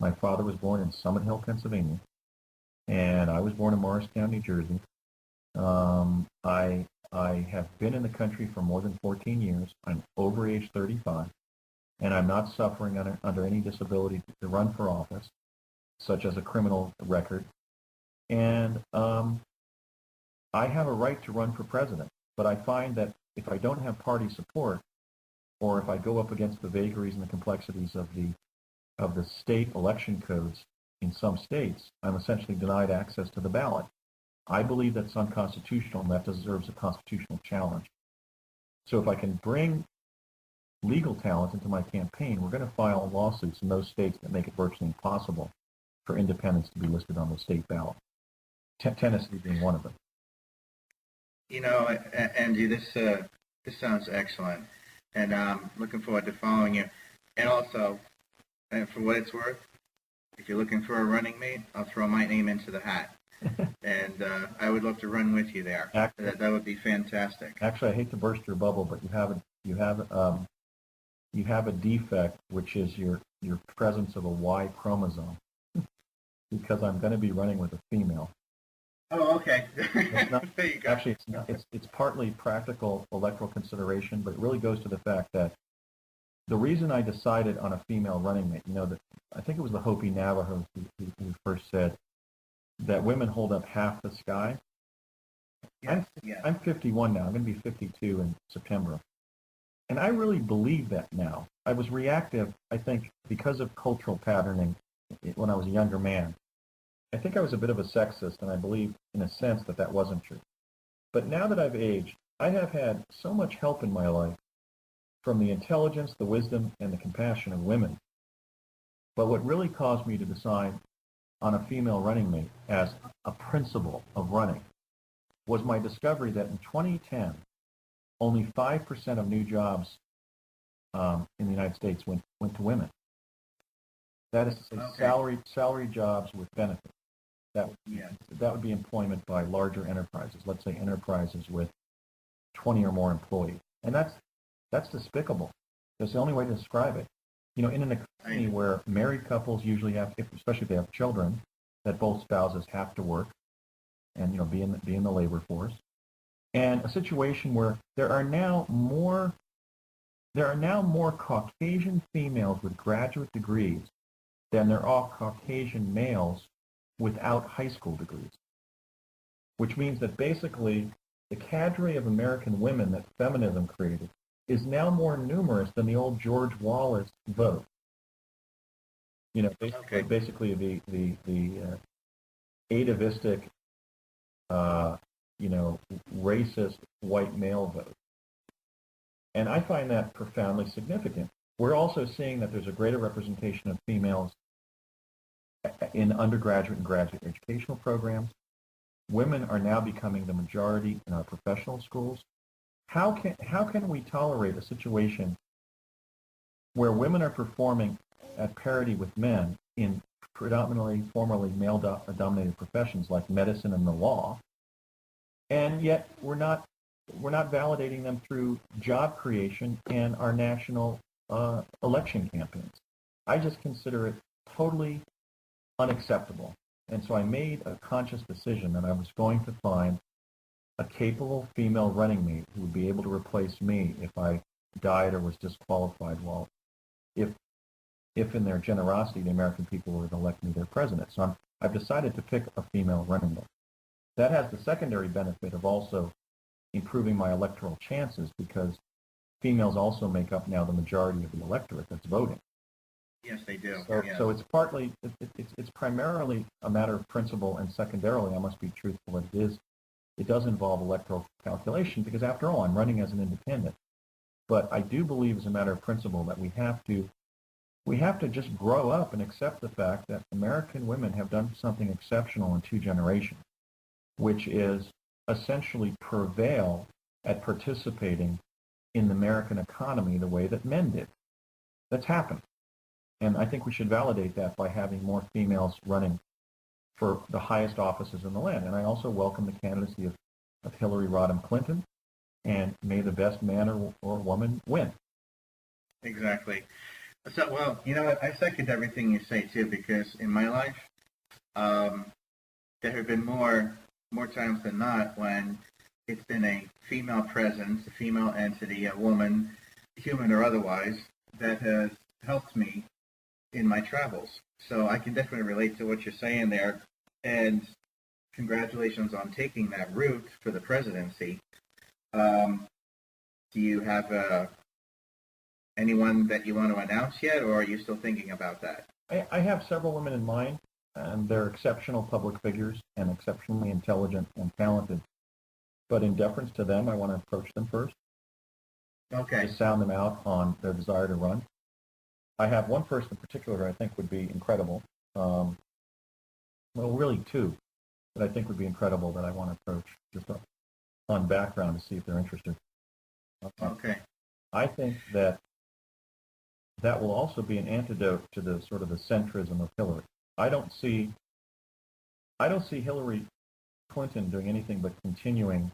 Speaker 2: My father was born in Summit Hill, Pennsylvania. And I was born in Morristown, New Jersey. I have been in the country for more than 14 years. I'm over age 35. And I'm not suffering under any disability to run for office, such as a criminal record. And I have a right to run for president. But I find that if I don't have party support, or if I go up against the vagaries and the complexities of the state election codes in some states, I'm essentially denied access to the ballot. I believe that's unconstitutional, and that deserves a constitutional challenge. So if I can bring legal talent into my campaign, we're going to file lawsuits in those states that make it virtually impossible for independents to be listed on the state ballot. Tennessee being one of them.
Speaker 1: You know, Andy, this sounds excellent, and I'm looking forward to following you. And also, for what it's worth, if you're looking for a running mate, I'll throw my name into the hat, and I would love to run with you there. That would be fantastic.
Speaker 2: Actually, I hate to burst your bubble, but you have a defect, which is your presence of a Y chromosome, because I'm going to be running with a female.
Speaker 1: Oh, okay.
Speaker 2: It's not,
Speaker 1: There you go.
Speaker 2: actually, it's not. It's partly practical electoral consideration, but it really goes to the fact that the reason I decided on a female running mate, that I think it was the Hopi Navajos who first said that women hold up half the sky.
Speaker 1: Yes, yes.
Speaker 2: I'm 51 now. I'm going to be 52 in September. And I really believe that now. I was reactive, I think, because of cultural patterning when I was a younger man. I think I was a bit of a sexist, and I believe, in a sense, that that wasn't true. But now that I've aged, I have had so much help in my life from the intelligence, the wisdom, and the compassion of women. But what really caused me to decide on a female running mate as a principle of running was my discovery that in 2010, only 5% of new jobs in the United States went to women. That is to say,
Speaker 1: Okay.
Speaker 2: salary jobs with benefits.
Speaker 1: Yes.
Speaker 2: That would be employment by larger enterprises. Let's say enterprises with 20 or more employees, and that's despicable. That's the only way to describe it. In an economy where married couples usually have, especially if they have children, that both spouses have to work and be in the labor force, and a situation where there are now more Caucasian females with graduate degrees than there are Caucasian males without high school degrees, which means that basically the cadre of American women that feminism created is now more numerous than the old George Wallace vote. Basically the atavistic, racist white male vote. And I find that profoundly significant. We're also seeing that there's a greater representation of females in undergraduate and graduate educational programs. Women are now becoming the majority in our professional schools. How can we tolerate a situation where women are performing at parity with men in predominantly formerly male-dominated professions like medicine and the law, and yet we're not validating them through job creation and our national election campaigns? I just consider it totally unacceptable. And so I made a conscious decision that I was going to find a capable female running mate who would be able to replace me if I died or was disqualified. If in their generosity the American people were to elect me their president. So I've decided to pick a female running mate. That has the secondary benefit of also improving my electoral chances because females also make up now the majority of the electorate that's voting.
Speaker 1: Yes, they do.
Speaker 2: So it's partly, it's primarily a matter of principle, and secondarily, I must be truthful, it does involve electoral calculation because after all, I'm running as an independent. But I do believe as a matter of principle that we have to just grow up and accept the fact that American women have done something exceptional in 2 generations, which is essentially prevail at participating in the American economy the way that men did. That's happened. And I think we should validate that by having more females running for the highest offices in the land. And I also welcome the candidacy of Hillary Rodham Clinton, and may the best man or woman win.
Speaker 1: Exactly. So, well, you know what? I second everything you say, too, because in my life, there have been more times than not when it's been a female presence, a female entity, a woman, human or otherwise, that has helped me in my travels. So I can definitely relate to what you're saying there. And congratulations on taking that route for the presidency. Do you have anyone that you want to announce yet, or are you still thinking about that?
Speaker 2: I have several women in mind, and they're exceptional public figures and exceptionally intelligent and talented. But in deference to them, I want to approach them first.
Speaker 1: Okay.
Speaker 2: To sound them out on their desire to run. I have one person in particular who I think would be incredible. Well, really 2 that I think would be incredible that I want to approach just on background to see if they're interested.
Speaker 1: Okay.
Speaker 2: I think that will also be an antidote to the sort of the centrism of Hillary. I don't see Hillary Clinton doing anything but continuing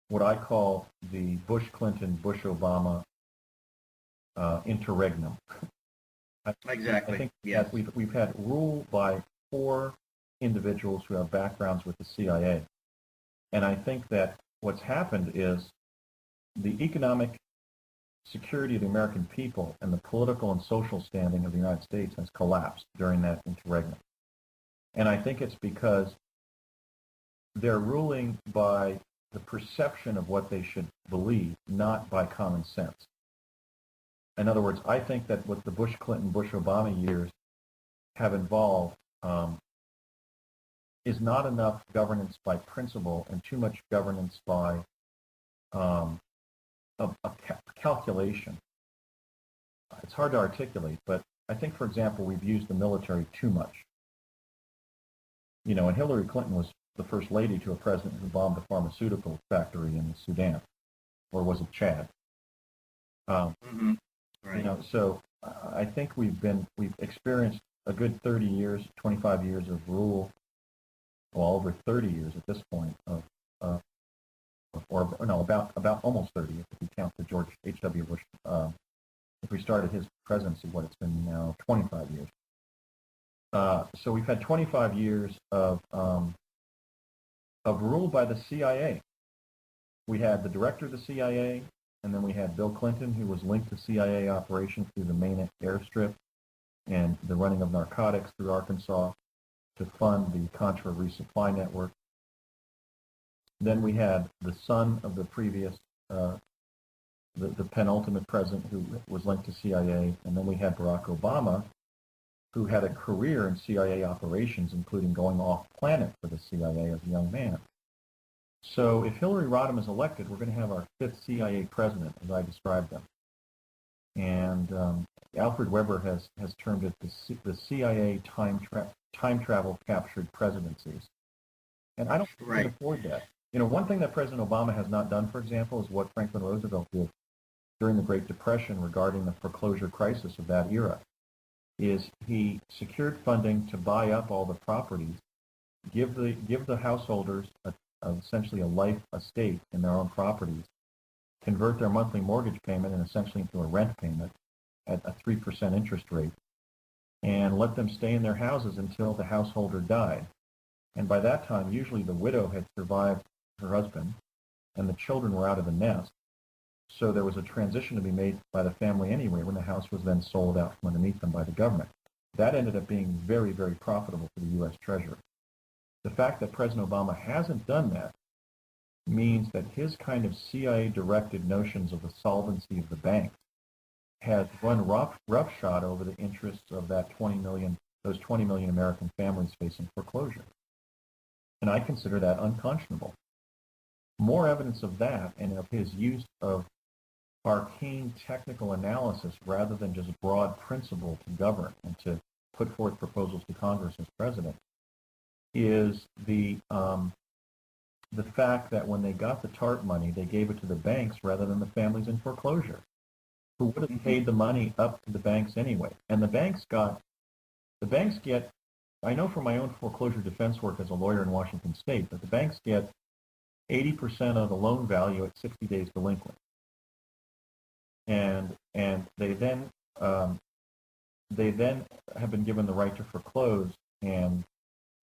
Speaker 2: what I call the Bush-Clinton, Bush-Obama interregnum.
Speaker 1: Exactly.
Speaker 2: I think
Speaker 1: yes.
Speaker 2: we've had rule by 4 individuals who have backgrounds with the CIA. And I think that what's happened is the economic security of the American people and the political and social standing of the United States has collapsed during that interregnum. And I think it's because they're ruling by the perception of what they should believe, not by common sense. In other words, I think that what the Bush Clinton, Bush Obama years have involved is not enough governance by principle and too much governance by a calculation. It's hard to articulate, but I think, for example, we've used the military too much. You know, and Hillary Clinton was the first lady to a president who bombed a pharmaceutical factory in Sudan, or was it Chad?
Speaker 1: Right.
Speaker 2: You know, so I think we've experienced a good 30 years, 25 years of rule, well, over 30 years at this point about almost 30 if you count the George H.W. Bush. If we started his presidency, it's been now 25 years. So we've had 25 years of rule by the CIA. We had the director of the CIA, and then we had Bill Clinton, who was linked to CIA operations through the main airstrip and the running of narcotics through Arkansas to fund the Contra resupply network. Then we had the son of the previous, the penultimate president who was linked to CIA, and then we had Barack Obama, who had a career in CIA operations, including going off planet for the CIA as a young man. So if Hillary Rodham is elected, we're going to have our fifth CIA president, as I described them. And Alfred Weber has termed it the CIA time travel captured presidencies. And I don't think we can afford that. You know, one thing that President Obama has not done, for example, is what Franklin Roosevelt did during the Great Depression regarding the foreclosure crisis of that era, is he secured funding to buy up all the properties, give the householders essentially a life estate in their own properties, convert their monthly mortgage payment and essentially into a rent payment at a 3% interest rate, and let them stay in their houses until the householder died. And by that time, usually the widow had survived her husband, and the children were out of the nest. So there was a transition to be made by the family anyway when the house was then sold out from underneath them by the government. That ended up being very, very profitable for the U.S. Treasury. The fact that President Obama hasn't done that means that his kind of CIA-directed notions of the solvency of the banks has run roughshod over the interests of those 20 million American families facing foreclosure. And I consider that unconscionable. More evidence of that and of his use of arcane technical analysis rather than just broad principle to govern and to put forth proposals to Congress as president is the fact that when they got the TARP money, they gave it to the banks rather than the families in foreclosure, who would have paid the money up to the banks anyway. And the banks get, I know from my own foreclosure defense work as a lawyer in Washington State, that the banks get 80% of the loan value at 60 days delinquent. And they then have been given the right to foreclose, and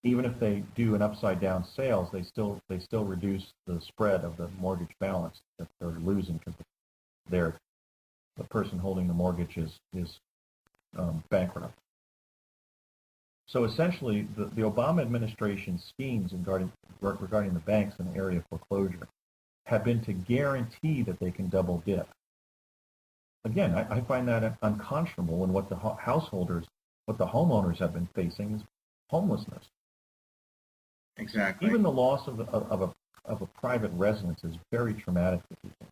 Speaker 2: even if they do an upside down sales, they still reduce the spread of the mortgage balance that they're losing because the person holding the mortgage is bankrupt. So essentially, the Obama administration's schemes regarding the banks in the area of foreclosure have been to guarantee that they can double dip. Again, I find that unconscionable, and what the homeowners have been facing is homelessness.
Speaker 1: Exactly.
Speaker 2: Even the loss of a private residence is very traumatic for people.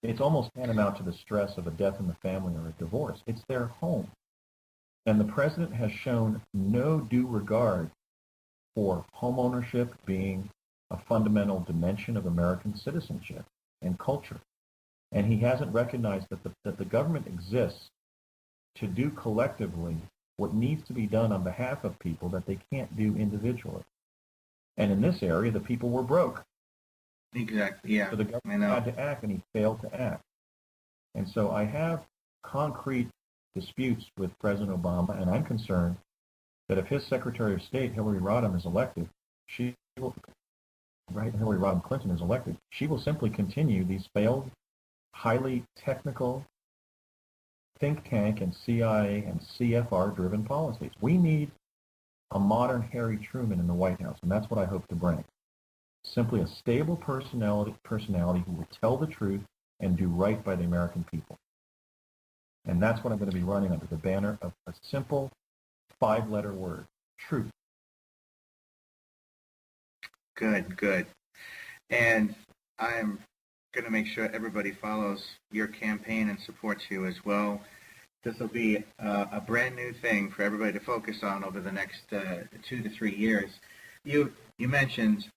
Speaker 2: It's almost tantamount to the stress of a death in the family or a divorce. It's their home. And the president has shown no due regard for homeownership being a fundamental dimension of American citizenship and culture. And he hasn't recognized that the government exists to do collectively what needs to be done on behalf of people that they can't do individually. And in this area, the people were broke.
Speaker 1: Exactly, yeah.
Speaker 2: So the government had to act, and he failed to act. And so I have concrete disputes with President Obama, and I'm concerned that if his Secretary of State, Hillary Rodham, is elected, she will, right, Hillary Rodham Clinton is elected, she will simply continue these failed, highly technical think tank and CIA and CFR-driven policies. We need a modern Harry Truman in the White House, and that's what I hope to bring. Simply a stable personality who will tell the truth and do right by the American people. And that's what I'm going to be running under the banner of a simple 5-letter word, truth.
Speaker 1: Good. And I'm going to make sure everybody follows your campaign and supports you as well. This will be a brand new thing for everybody to focus on over the next 2 to 3 years. You mentioned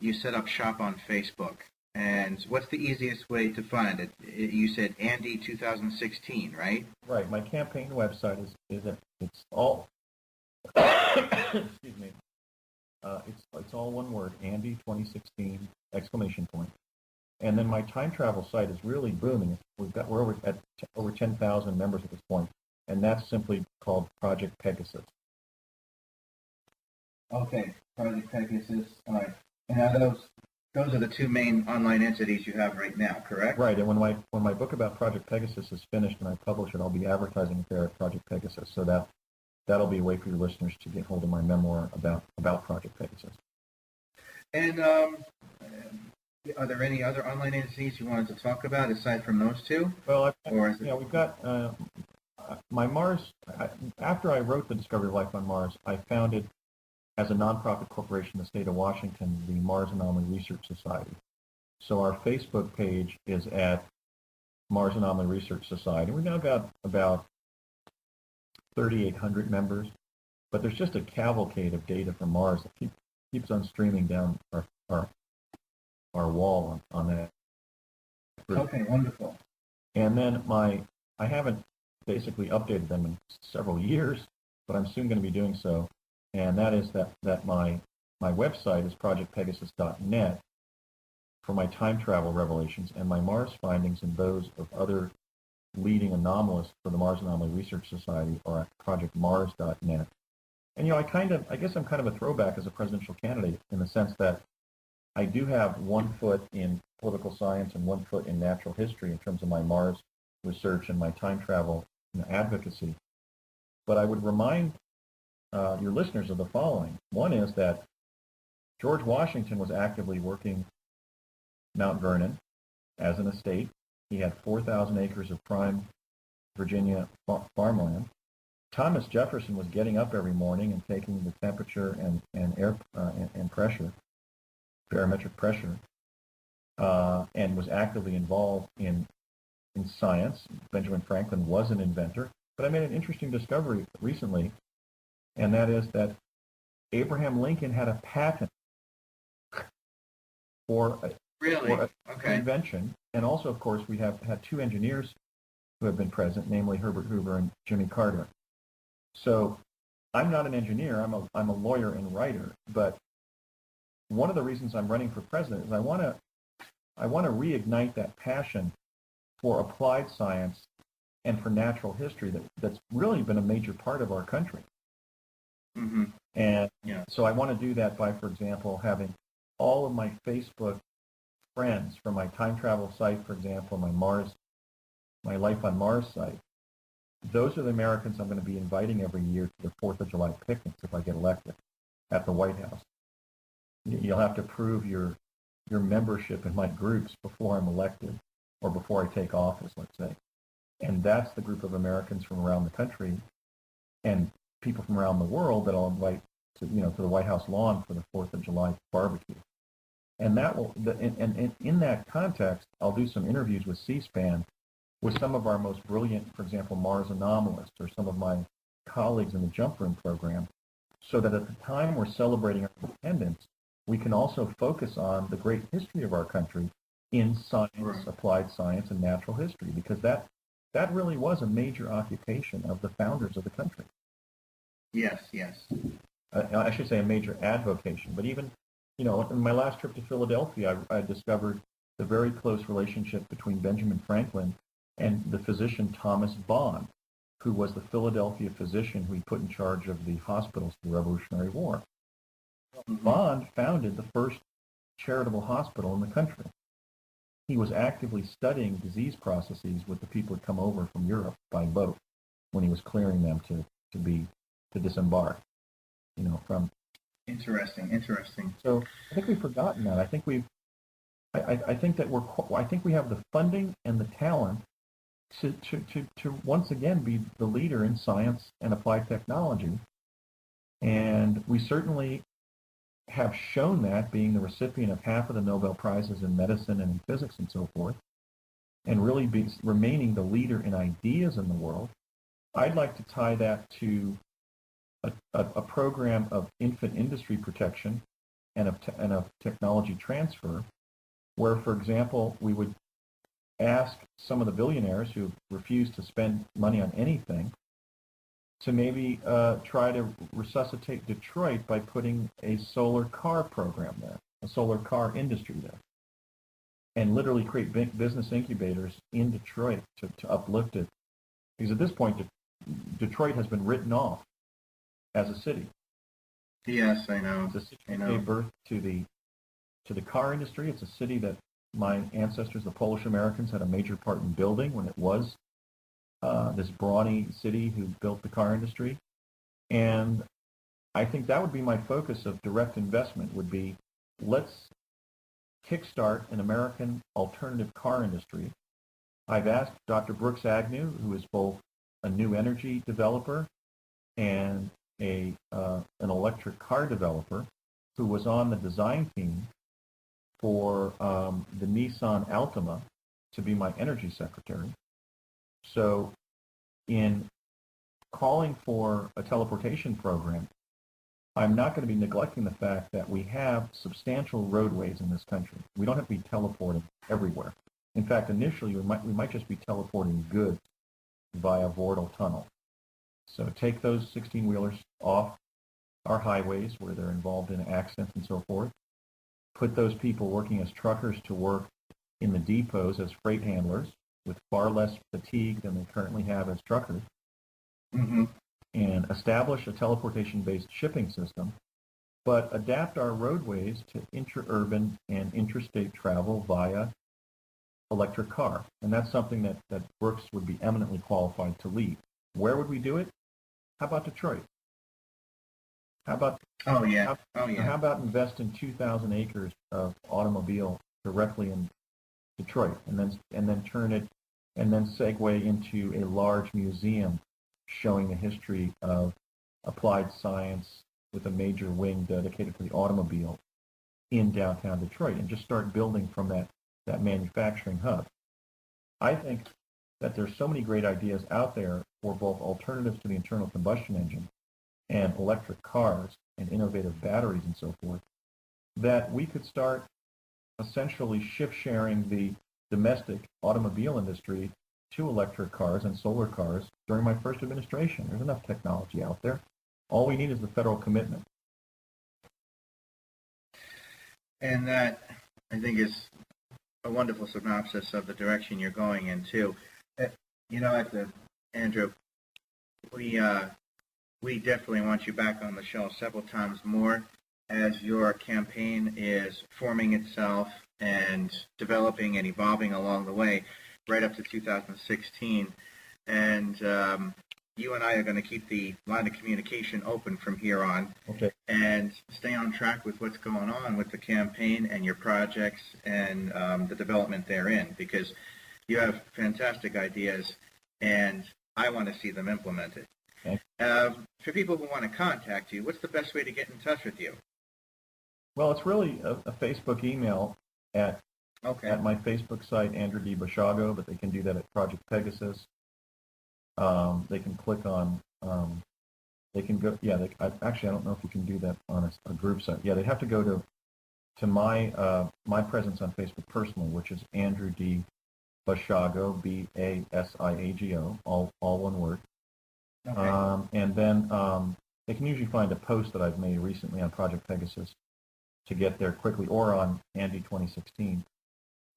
Speaker 1: you set up shop on Facebook. And what's the easiest way to find it? You said Andy 2016, right?
Speaker 2: Right. My campaign website it's all excuse me. It's all one word, Andy 2016 ! And then my time travel site is really booming. We're over at over 10,000 members at this point, and that's simply called Project Pegasus.
Speaker 1: Okay, Project Pegasus. All right. And now those are the two main online entities you have right now, correct?
Speaker 2: Right. And when my book about Project Pegasus is finished and I publish it, I'll be advertising it there at Project Pegasus. So that'll be a way for your listeners to get hold of my memoir about Project Pegasus.
Speaker 1: And are there any other online entities you wanted to talk about aside from those two?
Speaker 2: Well, we've got my Mars. After I wrote The Discovery of Life on Mars, I founded, as a nonprofit corporation in the state of Washington, the Mars Anomaly Research Society. So our Facebook page is at Mars Anomaly Research Society. We've now got about 3,800 members, but there's just a cavalcade of data from Mars that keeps on streaming down our wall on that group.
Speaker 1: Okay, wonderful.
Speaker 2: And then I haven't basically updated them in several years, but I'm soon going to be doing so. And that is that my website is projectpegasus.net for my time travel revelations, and my Mars findings and those of other leading anomalists for the Mars Anomaly Research Society are at projectmars.net. And I guess I'm kind of a throwback as a presidential candidate in the sense that I do have one foot in political science and one foot in natural history in terms of my Mars research and my time travel advocacy. But I would remind your listeners of the following. One is that George Washington was actively working Mount Vernon as an estate. He had 4,000 acres of prime Virginia farmland. Thomas Jefferson was getting up every morning and taking the temperature and air and pressure, barometric pressure, and was actively involved in science. Benjamin Franklin was an inventor. But I made an interesting discovery recently, and that is that Abraham Lincoln had a patent for an invention. And also, of course, we have had two engineers who have been present, namely Herbert Hoover and Jimmy Carter. So I'm not an engineer. I'm a lawyer and writer. But one of the reasons I'm running for president is I want to reignite that passion for applied science and for natural history that's really been a major part of our country.
Speaker 1: Mm-hmm.
Speaker 2: And so I want to do that by, for example, having all of my Facebook friends from my time travel site, for example, my Life on Mars site. Those are the Americans I'm going to be inviting every year to the 4th of July picnics if I get elected at the White House. You'll have to prove your membership in my groups before I'm elected or before I take office, let's say. And that's the group of Americans from around the country and people from around the world that I'll invite to the White House lawn for the 4th of July barbecue. And that will, and in that context, I'll do some interviews with C-SPAN with some of our most brilliant, for example, Mars anomalists or some of my colleagues in the Jump Room program, so that at the time we're celebrating our independence, we can also focus on the great history of our country in science, applied science, and natural history, because that really was a major occupation of the founders of the country.
Speaker 1: Yes.
Speaker 2: I should say a major advocation. But even, in my last trip to Philadelphia, I discovered the very close relationship between Benjamin Franklin and the physician Thomas Bond. who was the Philadelphia physician who he put in charge of the hospitals for the Revolutionary War. Bond founded the first charitable hospital in the country. He was actively studying disease processes with the people who come over from Europe by boat when he was clearing them to disembark, from.
Speaker 1: Interesting.
Speaker 2: So I think we've forgotten that. I think I think we have the funding and the talent to once again be the leader in science and applied technology, and we certainly have shown that, being the recipient of half of the Nobel Prizes in medicine and in physics and so forth, and really remaining the leader in ideas in the world. I'd like to tie that to a program of infant industry protection and of technology transfer, where, for example, we would ask some of the billionaires who refuse to spend money on anything to maybe try to resuscitate Detroit by putting a solar car program there, a solar car industry there, and literally create business incubators in Detroit to uplift it. Because at this point, Detroit has been written off as a city.
Speaker 1: Yes, I know.
Speaker 2: It's a city that gave birth to the car industry. It's a city that my ancestors, the Polish Americans, had a major part in building when it was this brawny city who built the car industry. And I think that would be my focus of direct investment, would be, let's kickstart an American alternative car industry. I've asked Dr. Brooks Agnew, who is both a new energy developer and an electric car developer, who was on the design team for the Nissan Altima, to be my energy secretary. So in calling for a teleportation program, I'm not going to be neglecting the fact that we have substantial roadways in this country. We don't have to be teleporting everywhere. In fact, initially, we might just be teleporting goods via Vordal Tunnel. So take those 16-wheelers off our highways where they're involved in accidents and so forth. Put those people working as truckers to work in the depots as freight handlers with far less fatigue than they currently have as truckers.
Speaker 1: Mm-hmm.
Speaker 2: And establish a teleportation-based shipping system, but adapt our roadways to intra-urban and interstate travel via electric car. And that's something that Brooks would be eminently qualified to lead. Where would we do it? How about Detroit? How about
Speaker 1: How
Speaker 2: about invest in 2,000 acres of automobile directly in Detroit, and then turn it, and then segue into a large museum showing the history of applied science with a major wing dedicated to the automobile in downtown Detroit, and just start building from that manufacturing hub. I think that there's so many great ideas out there for both alternatives to the internal combustion engine and electric cars and innovative batteries and so forth, that we could start essentially shift sharing the domestic automobile industry to electric cars and solar cars during my first administration. There's enough technology out there. All we need is the federal commitment.
Speaker 1: And that, I think, is a wonderful synopsis of the direction you're going in, too. Andrew, we definitely want you back on the show several times more as your campaign is forming itself and developing and evolving along the way, right up to 2016. And you and I are going to keep the line of communication open from here on.
Speaker 2: Okay.
Speaker 1: And stay on track with what's going on with the campaign and your projects and the development therein, because you have fantastic ideas, and I want to see them implemented.
Speaker 2: Okay.
Speaker 1: For people who want to contact you, what's the best way to get in touch with you?
Speaker 2: Well, it's really a Facebook email at my Facebook site, Andrew D. Basiago, but they can do that at Project Pegasus. They can click on, they can go, actually, I don't know if you can do that on a group site. Yeah, they'd have to go to my presence on Facebook personally, which is Andrew D. Basiago, Basiago, all one word. Okay. And then they can usually find a post that I've made recently on Project Pegasus to get there quickly, or on Andy 2016.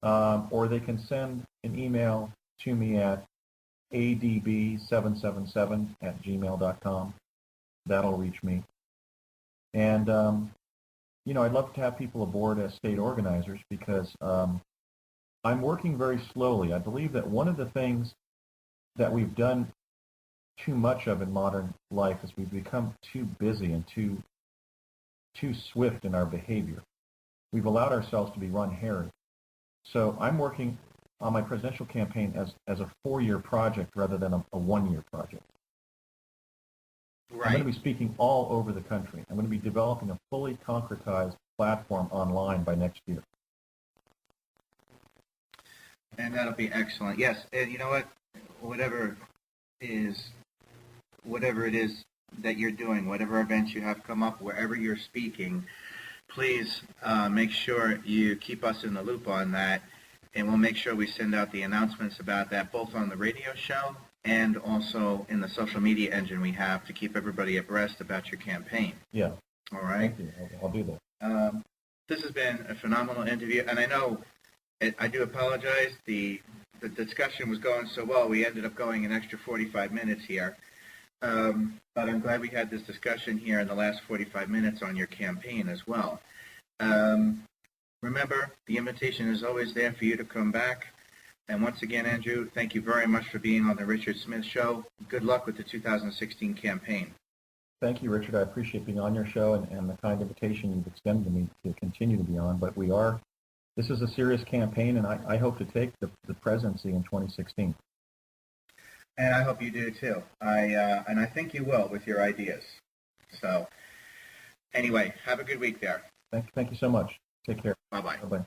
Speaker 2: Or they can send an email to me at adb777@gmail.com. That'll reach me. And, I'd love to have people aboard as state organizers because I'm working very slowly. I believe that one of the things that we've done too much of in modern life is we've become too busy and too swift in our behavior. We've allowed ourselves to be run hairy. So I'm working on my presidential campaign as a 4-year project rather than a 1-year project.
Speaker 1: Right.
Speaker 2: I'm going to be speaking all over the country. I'm going to be developing a fully concretized platform online by next year.
Speaker 1: And that'll be excellent. Yes, and you know what? Whatever it is that you're doing, whatever events you have come up, wherever you're speaking, please make sure you keep us in the loop on that, and we'll make sure we send out the announcements about that both on the radio show and also in the social media engine we have to keep everybody abreast about your campaign.
Speaker 2: Yeah.
Speaker 1: All right?
Speaker 2: Thank you. I'll do that.
Speaker 1: This has been a phenomenal interview, and I know I do apologize. The discussion was going so well, we ended up going an extra 45 minutes here. But I'm glad we had this discussion here in the last 45 minutes on your campaign as well. Remember, the invitation is always there for you to come back. And once again, Andrew, thank you very much for being on the Richard Smith Show. Good luck with the 2016 campaign.
Speaker 2: Thank you, Richard. I appreciate being on your show and the kind invitation you've extended to me to continue to be on. But this is a serious campaign, and I hope to take the presidency in 2016.
Speaker 1: And I hope you do too. And I think you will with your ideas. So, anyway, have a good week there.
Speaker 2: Thank you so much. Take care.
Speaker 1: Bye-bye.
Speaker 2: Bye-bye.